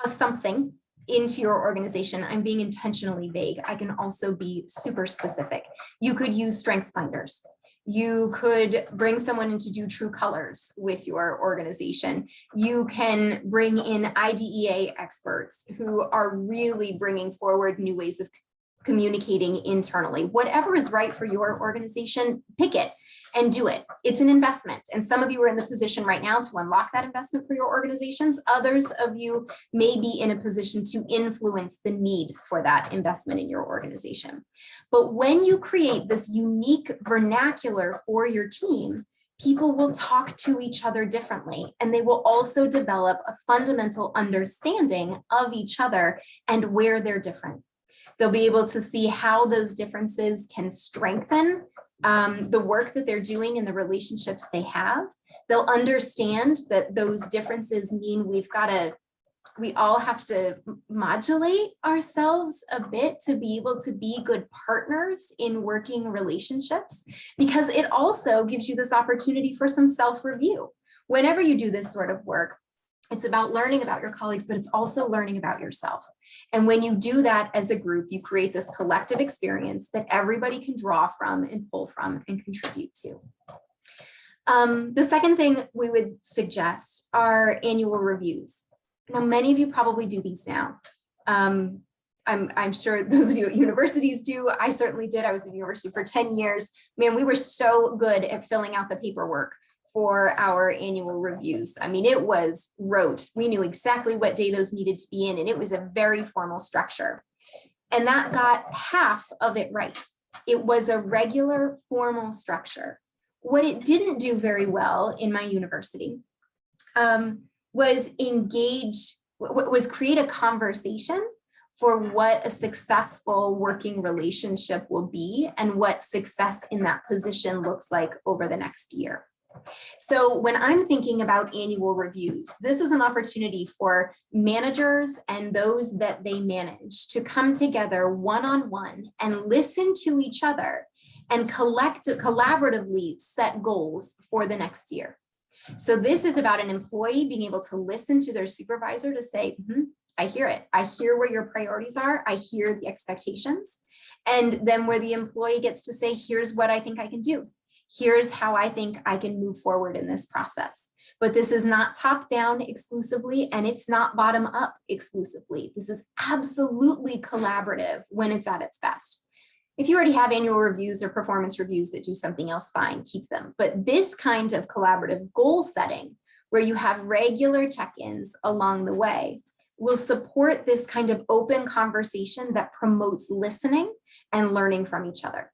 a something into your organization. I'm being intentionally vague. I can also be super specific. You could use strengths finders. You could bring someone in to do true colors with your organization. You can bring in IDEA experts who are really bringing forward new ways of communicating internally. Whatever is right for your organization, pick it and do it. It's an investment. And some of you are in the position right now to unlock that investment for your organizations. Others of you may be in a position to influence the need for that investment in your organization. But when you create this unique vernacular for your team, people will talk to each other differently, and they will also develop a fundamental understanding of each other and where they're different. They'll be able to see how those differences can strengthen the work that they're doing and the relationships they have. They'll understand that those differences mean we all have to modulate ourselves a bit to be able to be good partners in working relationships, because it also gives you this opportunity for some self-review. Whenever you do this sort of work, it's about learning about your colleagues, but it's also learning about yourself. And when you do that as a group, you create this collective experience that everybody can draw from and pull from and contribute to. The second thing we would suggest are annual reviews. Now, many of you probably do these now. I'm sure those of you at universities do. I certainly did. I was at university for 10 years. Man, we were so good at filling out the paperwork for our annual reviews. I mean, it was rote. We knew exactly what day those needed to be in, and it was a very formal structure. And that got half of it right. It was a regular formal structure. What it didn't do very well in my university was create a conversation for what a successful working relationship will be and what success in that position looks like over the next year. So when I'm thinking about annual reviews, this is an opportunity for managers and those that they manage to come together one-on-one and listen to each other and collaboratively set goals for the next year. So this is about an employee being able to listen to their supervisor to say, I hear it. I hear where your priorities are. I hear the expectations. And then where the employee gets to say, here's what I think I can do. Here's how I think I can move forward in this process. But this is not top down exclusively, and it's not bottom up exclusively. This is absolutely collaborative when it's at its best. If you already have annual reviews or performance reviews that do something else, fine, keep them. But this kind of collaborative goal setting, where you have regular check-ins along the way, will support this kind of open conversation that promotes listening and learning from each other.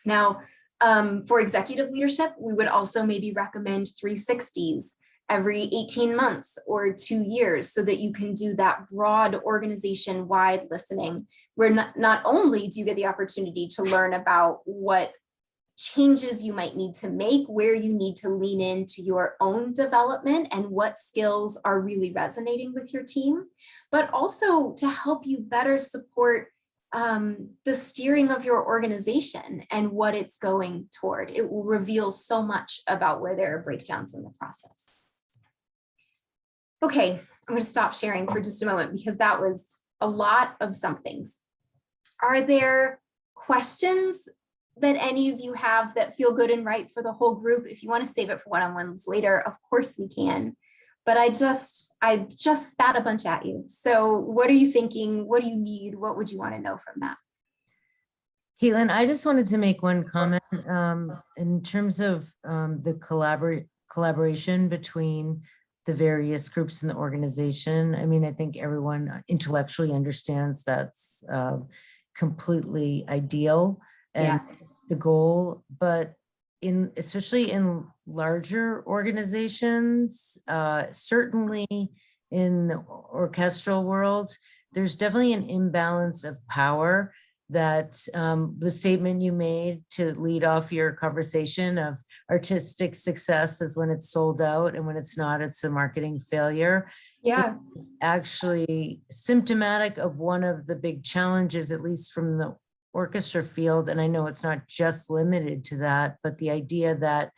Now, for executive leadership, we would also maybe recommend 360s every 18 months or 2 years so that you can do that broad organization-wide listening, where not only do you get the opportunity to learn about what changes you might need to make, where you need to lean into your own development and what skills are really resonating with your team, but also to help you better support the steering of your organization and what it's going toward. It will reveal so much about where there are breakdowns in the process. Okay, I'm going to stop sharing for just a moment because that was a lot of somethings. Are there questions that any of you have that feel good and right for the whole group? If you want to save it for one-on-ones later, of course we can. but I just spat a bunch at you. So what are you thinking? What do you need? What would you want to know from that? Caitlin, I just wanted to make one comment in terms of the collaboration between the various groups in the organization. I mean, I think everyone intellectually understands that's completely ideal and the goal, but especially in larger organizations, certainly in the orchestral world, there's definitely an imbalance of power that the statement you made to lead off your conversation of artistic success is when it's sold out, and when it's not, it's a marketing failure. Yeah. It's actually symptomatic of one of the big challenges, at least from the orchestra field. And I know it's not just limited to that, but the idea that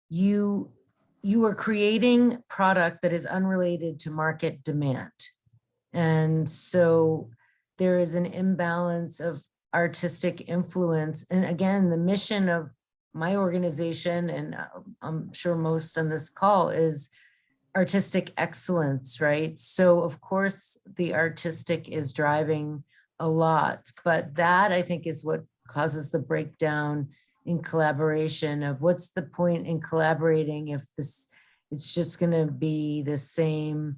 you are creating product that is unrelated to market demand. And so there is an imbalance of artistic influence. And again, the mission of my organization, and I'm sure most on this call, is artistic excellence, right? So of course the artistic is driving a lot, but that I think is what causes the breakdown in collaboration of what's the point in collaborating if it's just going to be the same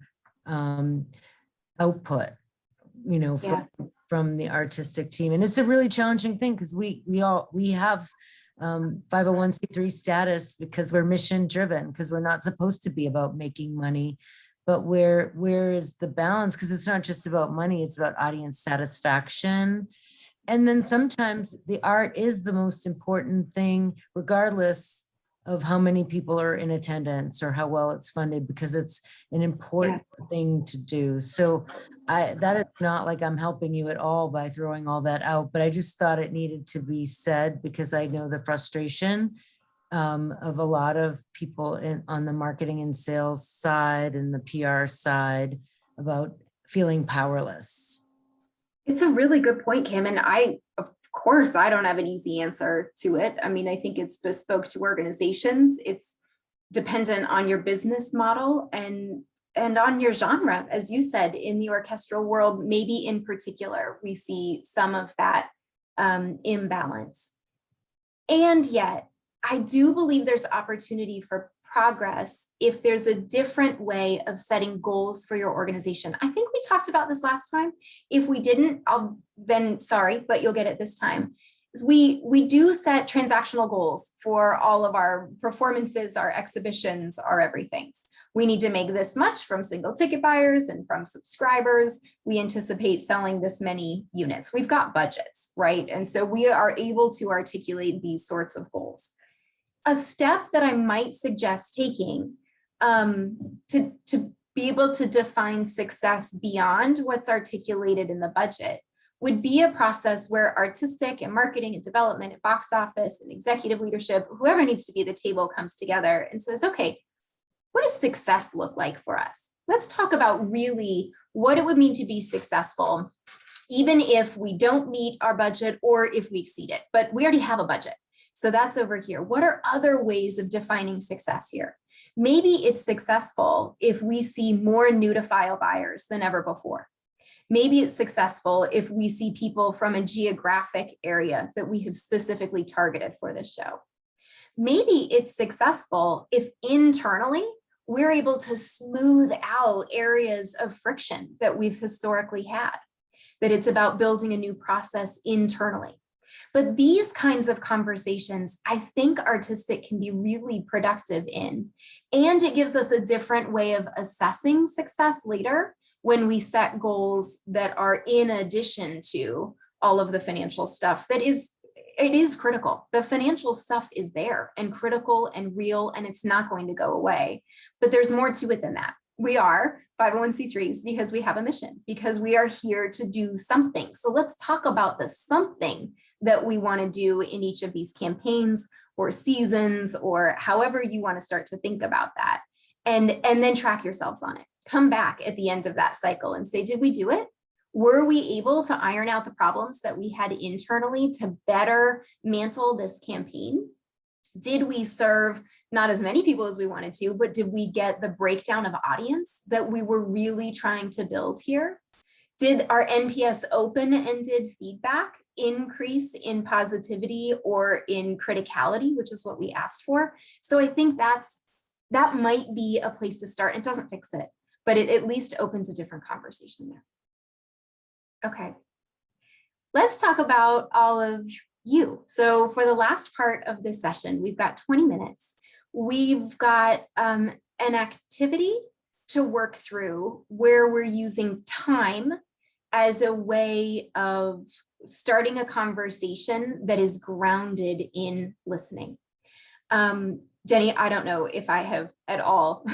output, you know, from the artistic team. And it's a really challenging thing because we have 501c3 status because we're mission driven, because we're not supposed to be about making money. But where is the balance? Because it's not just about money, it's about audience satisfaction. And then sometimes the art is the most important thing, regardless of how many people are in attendance or how well it's funded, because it's an important thing to do. So that is not like I'm helping you at all by throwing all that out, but I just thought it needed to be said because I know the frustration of a lot of people on the marketing and sales side and the PR side about feeling powerless. It's a really good point, Kim. And of course, I don't have an easy answer to it. I mean, I think it's bespoke to organizations. It's dependent on your business model and on your genre. As you said, in the orchestral world, maybe in particular, we see some of that imbalance. And yet, I do believe there's opportunity for progress if there's a different way of setting goals for your organization. I think we talked about this last time. If we didn't, then sorry, but you'll get it this time. We do set transactional goals for all of our performances, our exhibitions, our everythings. We need to make this much from single ticket buyers and from subscribers. We anticipate selling this many units. We've got budgets, right? And so we are able to articulate these sorts of goals. A step that I might suggest taking to be able to define success beyond what's articulated in the budget would be a process where artistic and marketing and development and box office and executive leadership, whoever needs to be at the table, comes together and says, okay, what does success look like for us? Let's talk about really what it would mean to be successful, even if we don't meet our budget or if we exceed it, but we already have a budget. So that's over here. What are other ways of defining success here? Maybe it's successful if we see more new to file buyers than ever before. Maybe it's successful if we see people from a geographic area that we have specifically targeted for this show. Maybe it's successful if internally we're able to smooth out areas of friction that we've historically had, that it's about building a new process internally. But these kinds of conversations, I think artistic can be really productive in, and it gives us a different way of assessing success later when we set goals that are in addition to all of the financial stuff it is critical. The financial stuff is there and critical and real, and it's not going to go away. But there's more to it than that. We are 501c3s because we have a mission, because we are here to do something. So let's talk about the something that we want to do in each of these campaigns or seasons, or however you want to start to think about that. And then track yourselves on it. Come back at the end of that cycle and say, did we do it? Were we able to iron out the problems that we had internally to better mantle this campaign? Did we serve not as many people as we wanted to, but did we get the breakdown of audience that we were really trying to build here? Did our NPS open-ended feedback increase in positivity or in criticality, which is what we asked for? So I think that might be a place to start. It doesn't fix it, but it at least opens a different conversation there. Okay, let's talk about all of you. So for the last part of this session, we've got 20 minutes. We've got an activity to work through where we're using time as a way of starting a conversation that is grounded in listening. Jenny, I don't know if I have at all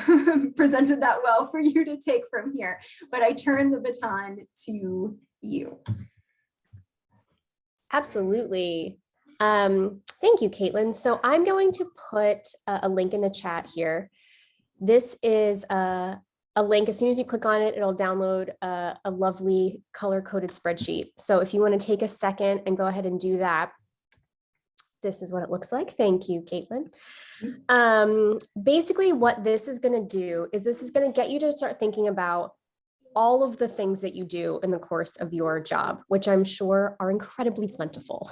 presented that well for you to take from here, but I turn the baton to you. Absolutely. Thank you, Caitlin. So I'm going to put a link in the chat here. This is a link. As soon as you click on it, it'll download a lovely color-coded spreadsheet. So if you want to take a second and go ahead and do that, this is what it looks like. Thank you, Caitlin. Basically, what this is going to do is this is going to get you to start thinking about all of the things that you do in the course of your job, which I'm sure are incredibly plentiful.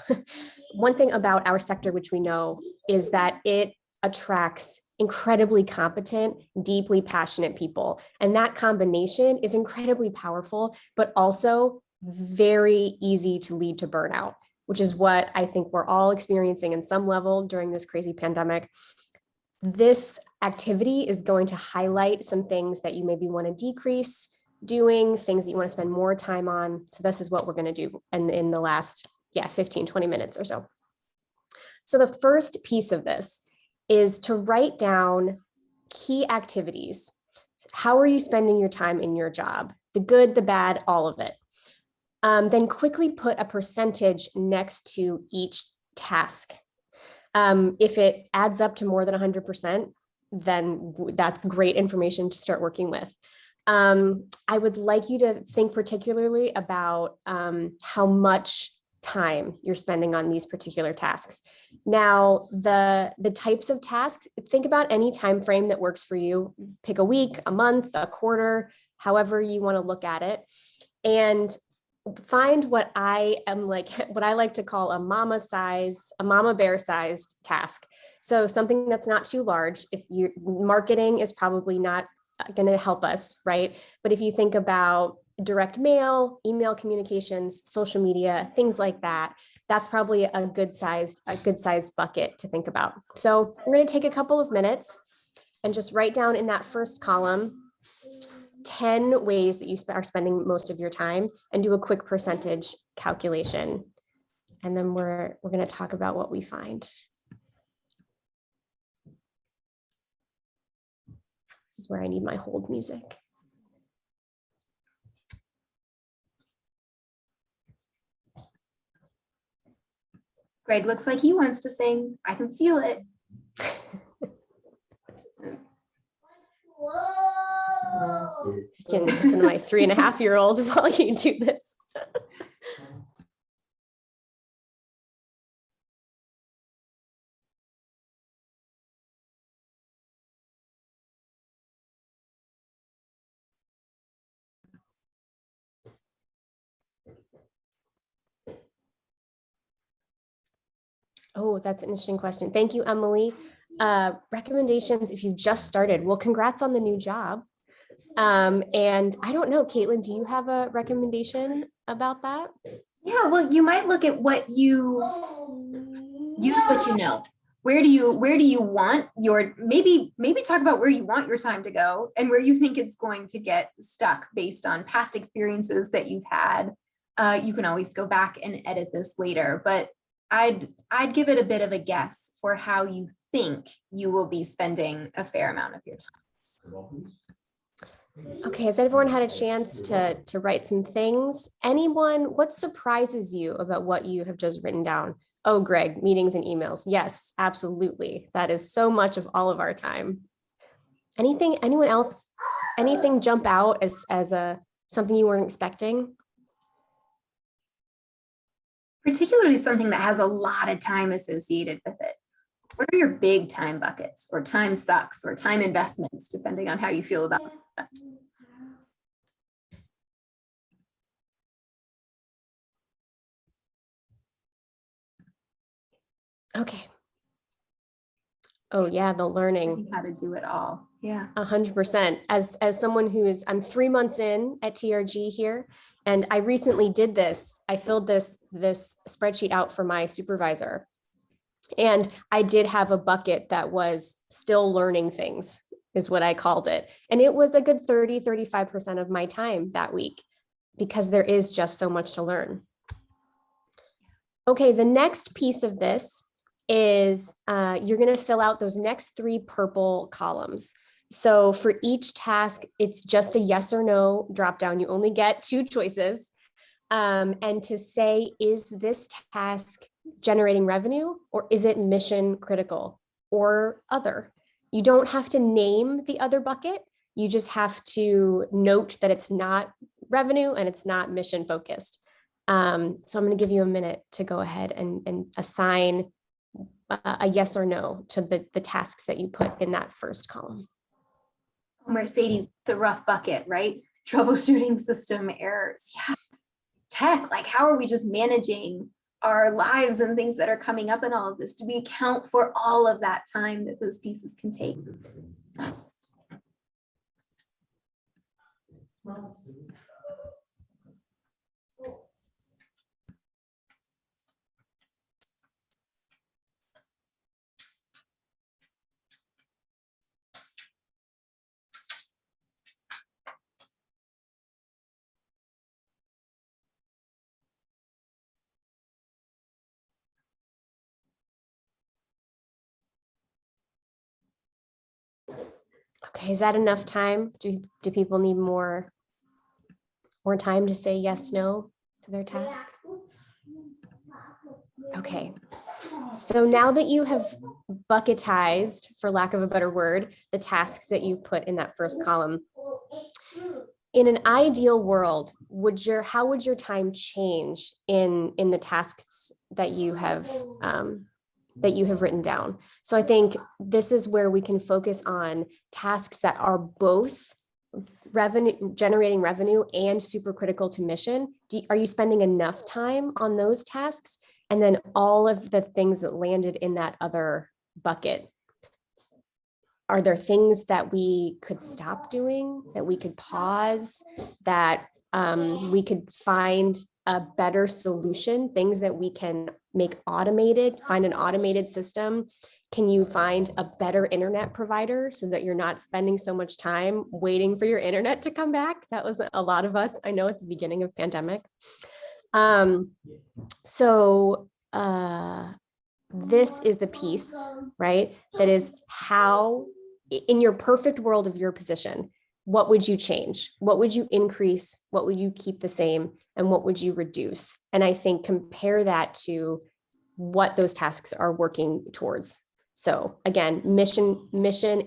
One thing about our sector, which we know, is that it attracts incredibly competent, deeply passionate people. And that combination is incredibly powerful, but also very easy to lead to burnout, which is what I think we're all experiencing in some level during this crazy pandemic. This activity is going to highlight some things that you maybe want to decrease doing, things that you want to spend more time on. So this is what we're going to do in the last 15, 20 minutes or so. So the first piece of this is to write down key activities. How are you spending your time in your job? The good, the bad, all of it. Then quickly put a percentage next to each task. If it adds up to more than 100%, then that's great information to start working with. I would like you to think particularly about how much time you're spending on these particular tasks. Now, the types of tasks, think about any time frame that works for you. Pick a week, a month, a quarter, however you want to look at it, and find what I like to call a mama bear sized task. So something that's not too large. If your marketing is probably not going to help us, right? But if you think about direct mail, email communications, social media, things like that, that's probably a good sized bucket to think about. So I'm going to take a couple of minutes and just write down in that first column 10 ways that you are spending most of your time and do a quick percentage calculation. And then we're going to talk about what we find. This is where I need my hold music. Greg looks like he wants to sing. I can feel it. You can listen to my 3.5-year-old while you do this. Oh, that's an interesting question. Thank you, Emily. Recommendations if you've just started. Well, congrats on the new job. And I don't know, Caitlin, do you have a recommendation about that? Yeah, well, you might look at what you use, what you know. Where do you want your, maybe talk about where you want your time to go and where you think it's going to get stuck based on past experiences that you've had. You can always go back and edit this later, but I'd give it a bit of a guess for how you think you will be spending a fair amount of your time. Okay, has everyone had a chance to write some things? Anyone, what surprises you about what you have just written down? Oh, Greg, meetings and emails. Yes, absolutely. That is so much of all of our time. Anyone else, anything jump out as something you weren't expecting? Particularly something that has a lot of time associated with it. What are your big time buckets or time sucks or time investments, depending on how you feel about it? Okay. Oh yeah, the learning. How to do it all. Yeah. 100%. As someone I'm 3 months in at TRG here, and I recently did this. I filled this spreadsheet out for my supervisor, and I did have a bucket that was still learning things, is what I called it. And it was a good 35% of my time that week, because there is just so much to learn. Okay, the next piece of this is you're going to fill out those next 3 purple columns. So for each task, it's just a yes or no drop down. You only get 2 choices. And to say, is this task generating revenue, or is it mission critical or other? You don't have to name the other bucket. You just have to note that it's not revenue and it's not mission focused. So I'm going to give you a minute to go ahead and assign a yes or no to the tasks that you put in that first column. Mercedes, it's a rough bucket, right? Troubleshooting system errors. Yeah. Tech, like how are we just managing our lives and things that are coming up in all of this? Do we account for all of that time that those pieces can take? Okay, is that enough time? Do people need more time to say yes, no to their tasks? Okay, so now that you have bucketized, for lack of a better word, the tasks that you put in that first column, in an ideal world, how would your time change in the tasks that you have written down? So I think this is where we can focus on tasks that are both generating revenue and super critical to mission. Are you spending enough time on those tasks? And then all of the things that landed in that other bucket, are there things that we could stop doing, that we could pause, that we could find a better solution, things that we can make automated, find an automated system? Can you find a better internet provider so that you're not spending so much time waiting for your internet to come back? That was a lot of us, I know, at the beginning of pandemic. This is the piece, right? That is how, in your perfect world of your position, what would you change? What would you increase? What would you keep the same? And what would you reduce? And I think compare that to what those tasks are working towards. So again, mission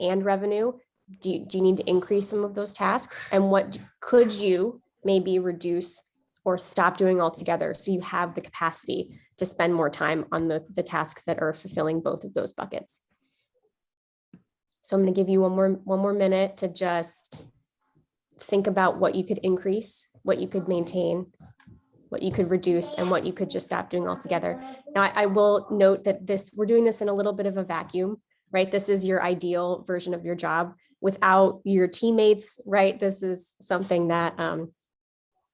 and revenue. Do you need to increase some of those tasks? And what could you maybe reduce or stop doing altogether, so you have the capacity to spend more time on the tasks that are fulfilling both of those buckets? So I'm going to give you one more minute to just think about what you could increase, what you could maintain, what you could reduce, and what you could just stop doing altogether. Now, I will note that we're doing this in a little bit of a vacuum, right? This is your ideal version of your job without your teammates, right? This is something that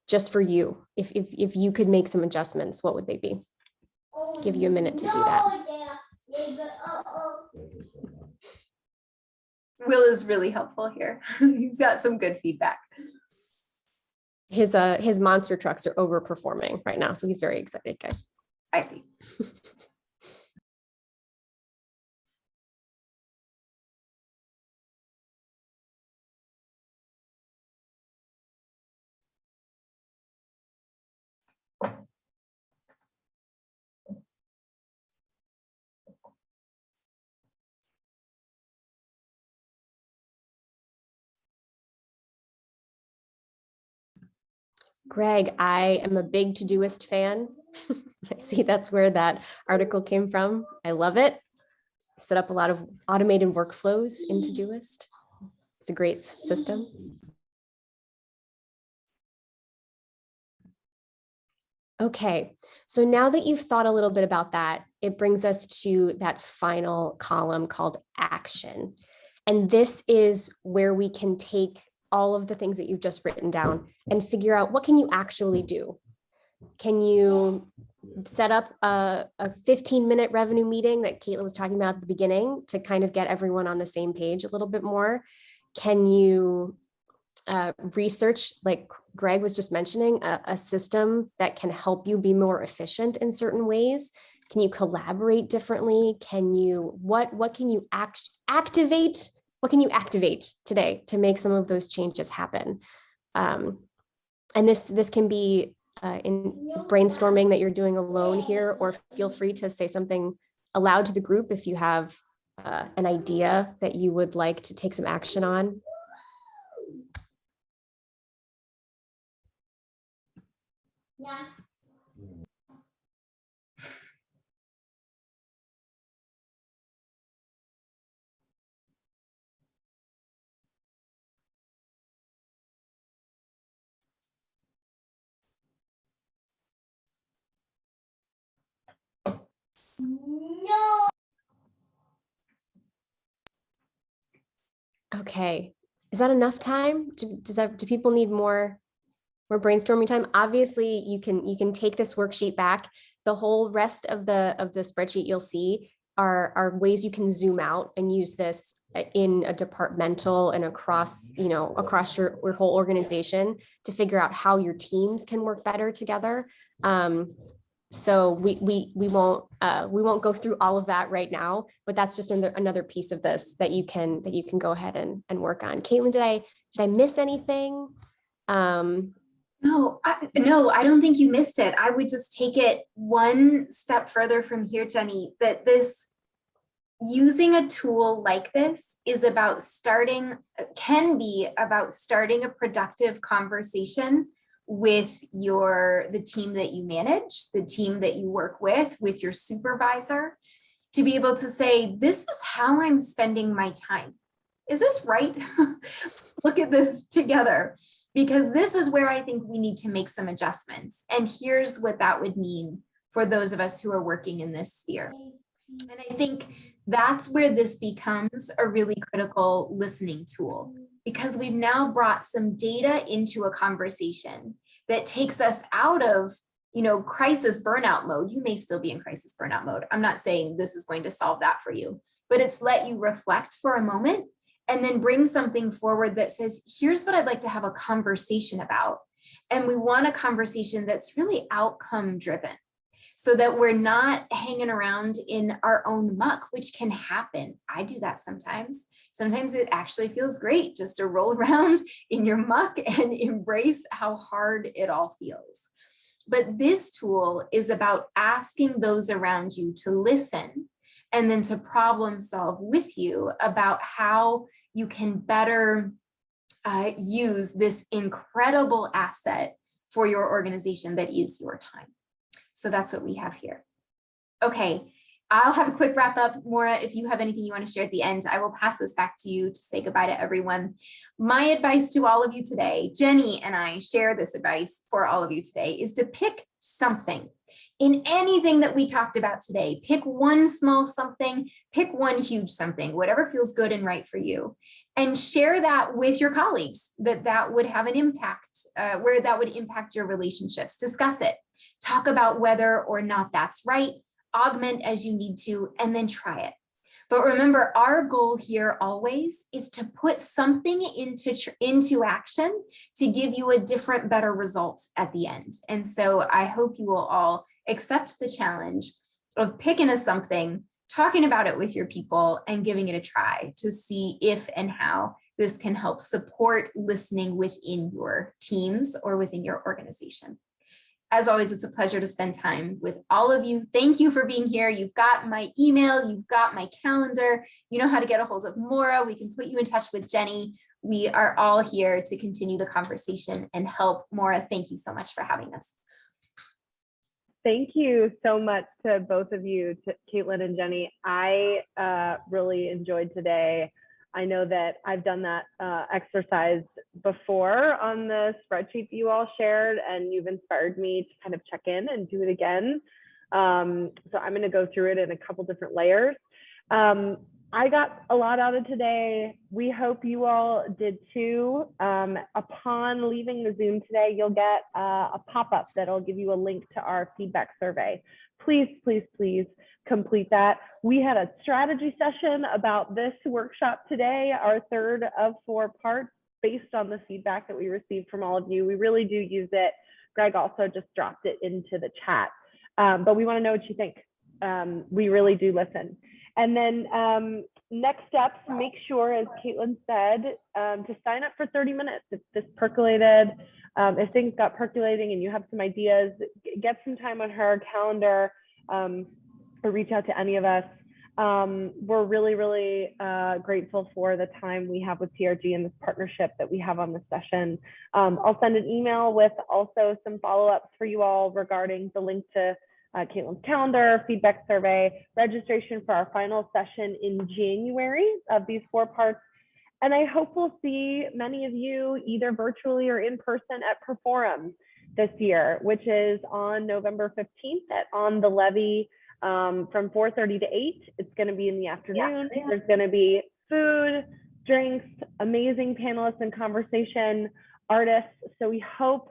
just for you. If you could make some adjustments, what would they be? Give you a minute to do that. Will is really helpful here. He's got some good feedback. His monster trucks are overperforming right now, so he's very excited, guys. I see. Greg, I am a big Todoist fan. I see that's where that article came from. I love it. set up a lot of automated workflows in Todoist. It's a great system. Okay, so now that you've thought a little bit about that, it brings us to that final column called action. And this is where we can take all of the things that you've just written down and figure out what can you actually do. Can you set up a 15-minute revenue meeting that Caitlin was talking about at the beginning to kind of get everyone on the same page a little bit more? Can you research, like Greg was just mentioning, a system that can help you be more efficient in certain ways? Can you collaborate differently? Can you, what can you activate? What can you activate today to make some of those changes happen? And this can be in brainstorming that you're doing alone here, or feel free to say something aloud to the group if you have an idea that you would like to take some action on. Yeah. No. Okay, is that enough time? Do people need more brainstorming time? Obviously, you can take this worksheet back. The whole rest of the spreadsheet you'll see are ways you can zoom out and use this in a departmental and across your whole organization to figure out how your teams can work better together. So we won't go through all of that right now, but that's just another piece of this that you can go ahead and work on. Caitlin, did I miss anything? No, I don't think you missed it. I would just take it one step further from here, Jenny, that this using a tool like this is about can be about starting a productive conversation with the team that you manage, the team that you work with your supervisor, to be able to say, this is how I'm spending my time. Is this right? Look at this together, because this is where I think we need to make some adjustments. And here's what that would mean for those of us who are working in this sphere. And I think that's where this becomes a really critical listening tool, because we've now brought some data into a conversation that takes us out of, crisis burnout mode. You may still be in crisis burnout mode. I'm not saying this is going to solve that for you, but it's let you reflect for a moment and then bring something forward that says, here's what I'd like to have a conversation about. And we want a conversation that's really outcome driven, so that we're not hanging around in our own muck, which can happen. I do that sometimes. Sometimes it actually feels great just to roll around in your muck and embrace how hard it all feels. But this tool is about asking those around you to listen and then to problem solve with you about how you can better use this incredible asset for your organization that is your time. So that's what we have here. Okay, I'll have a quick wrap up. Maura, if you have anything you want to share at the end, I will pass this back to you to say goodbye to everyone. My advice to all of you today, Jenny and I share this advice for all of you today, is to pick something. In anything that we talked about today, pick one small something, pick one huge something, whatever feels good and right for you, and share that with your colleagues, that would have an impact, where that would impact your relationships. Discuss it. Talk about whether or not that's right, augment as you need to, and then try it. But remember, our goal here always is to put something into action to give you a different, better result at the end. And so I hope you will all accept the challenge of picking a something, talking about it with your people, and giving it a try to see if and how this can help support listening within your teams or within your organization. As always, it's a pleasure to spend time with all of you. Thank you for being here. You've got my email, you've got my calendar. You know how to get a hold of Maura. We can put you in touch with Jenny. We are all here to continue the conversation and help. Maura, thank you so much for having us. Thank you so much to both of you, to Caitlin and Jenny. I really enjoyed today. I know that I've done that exercise before on the spreadsheet that you all shared, and you've inspired me to kind of check in and do it again. So I'm going to go through it in a couple different layers. I got a lot out of today. We hope you all did too. Upon leaving the Zoom today, you'll get a pop-up that'll give you a link to our feedback survey. Please, please, please complete that. We had a strategy session about this workshop today, our third of 4 parts, based on the feedback that we received from all of you. We really do use it. Greg also just dropped it into the chat, but we want to know what you think. We really do listen. And then next steps, make sure, as Caitlin said, to sign up for 30 minutes. If this percolated, if things got percolating and you have some ideas, get some time on her calendar, or reach out to any of us. We're really, really grateful for the time we have with TRG and this partnership that we have on this session. I'll send an email with also some follow-ups for you all regarding the link to Caitlin's calendar, feedback survey, registration for our final session in January of these 4 parts. And I hope we'll see many of you either virtually or in person at Perforum this year, which is on November 15th at On the Levee from 4:30 to 8. It's going to be in the afternoon. Yeah. There's going to be food, drinks, amazing panelists and conversation, artists. So we hope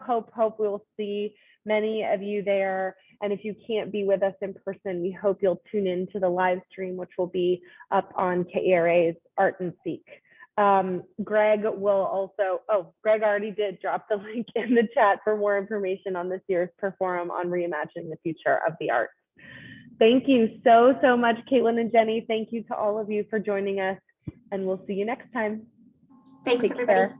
we will see many of you there. And if you can't be with us in person, we hope you'll tune in to the live stream, which will be up on KERA's Art and Seek. Greg will also, Greg already did drop the link in the chat for more information on this year's Perforum on reimagining the future of the arts. Thank you so much, Caitlin and Jenny. Thank you to all of you for joining us, and we'll see you next time. Thanks, Take everybody. care.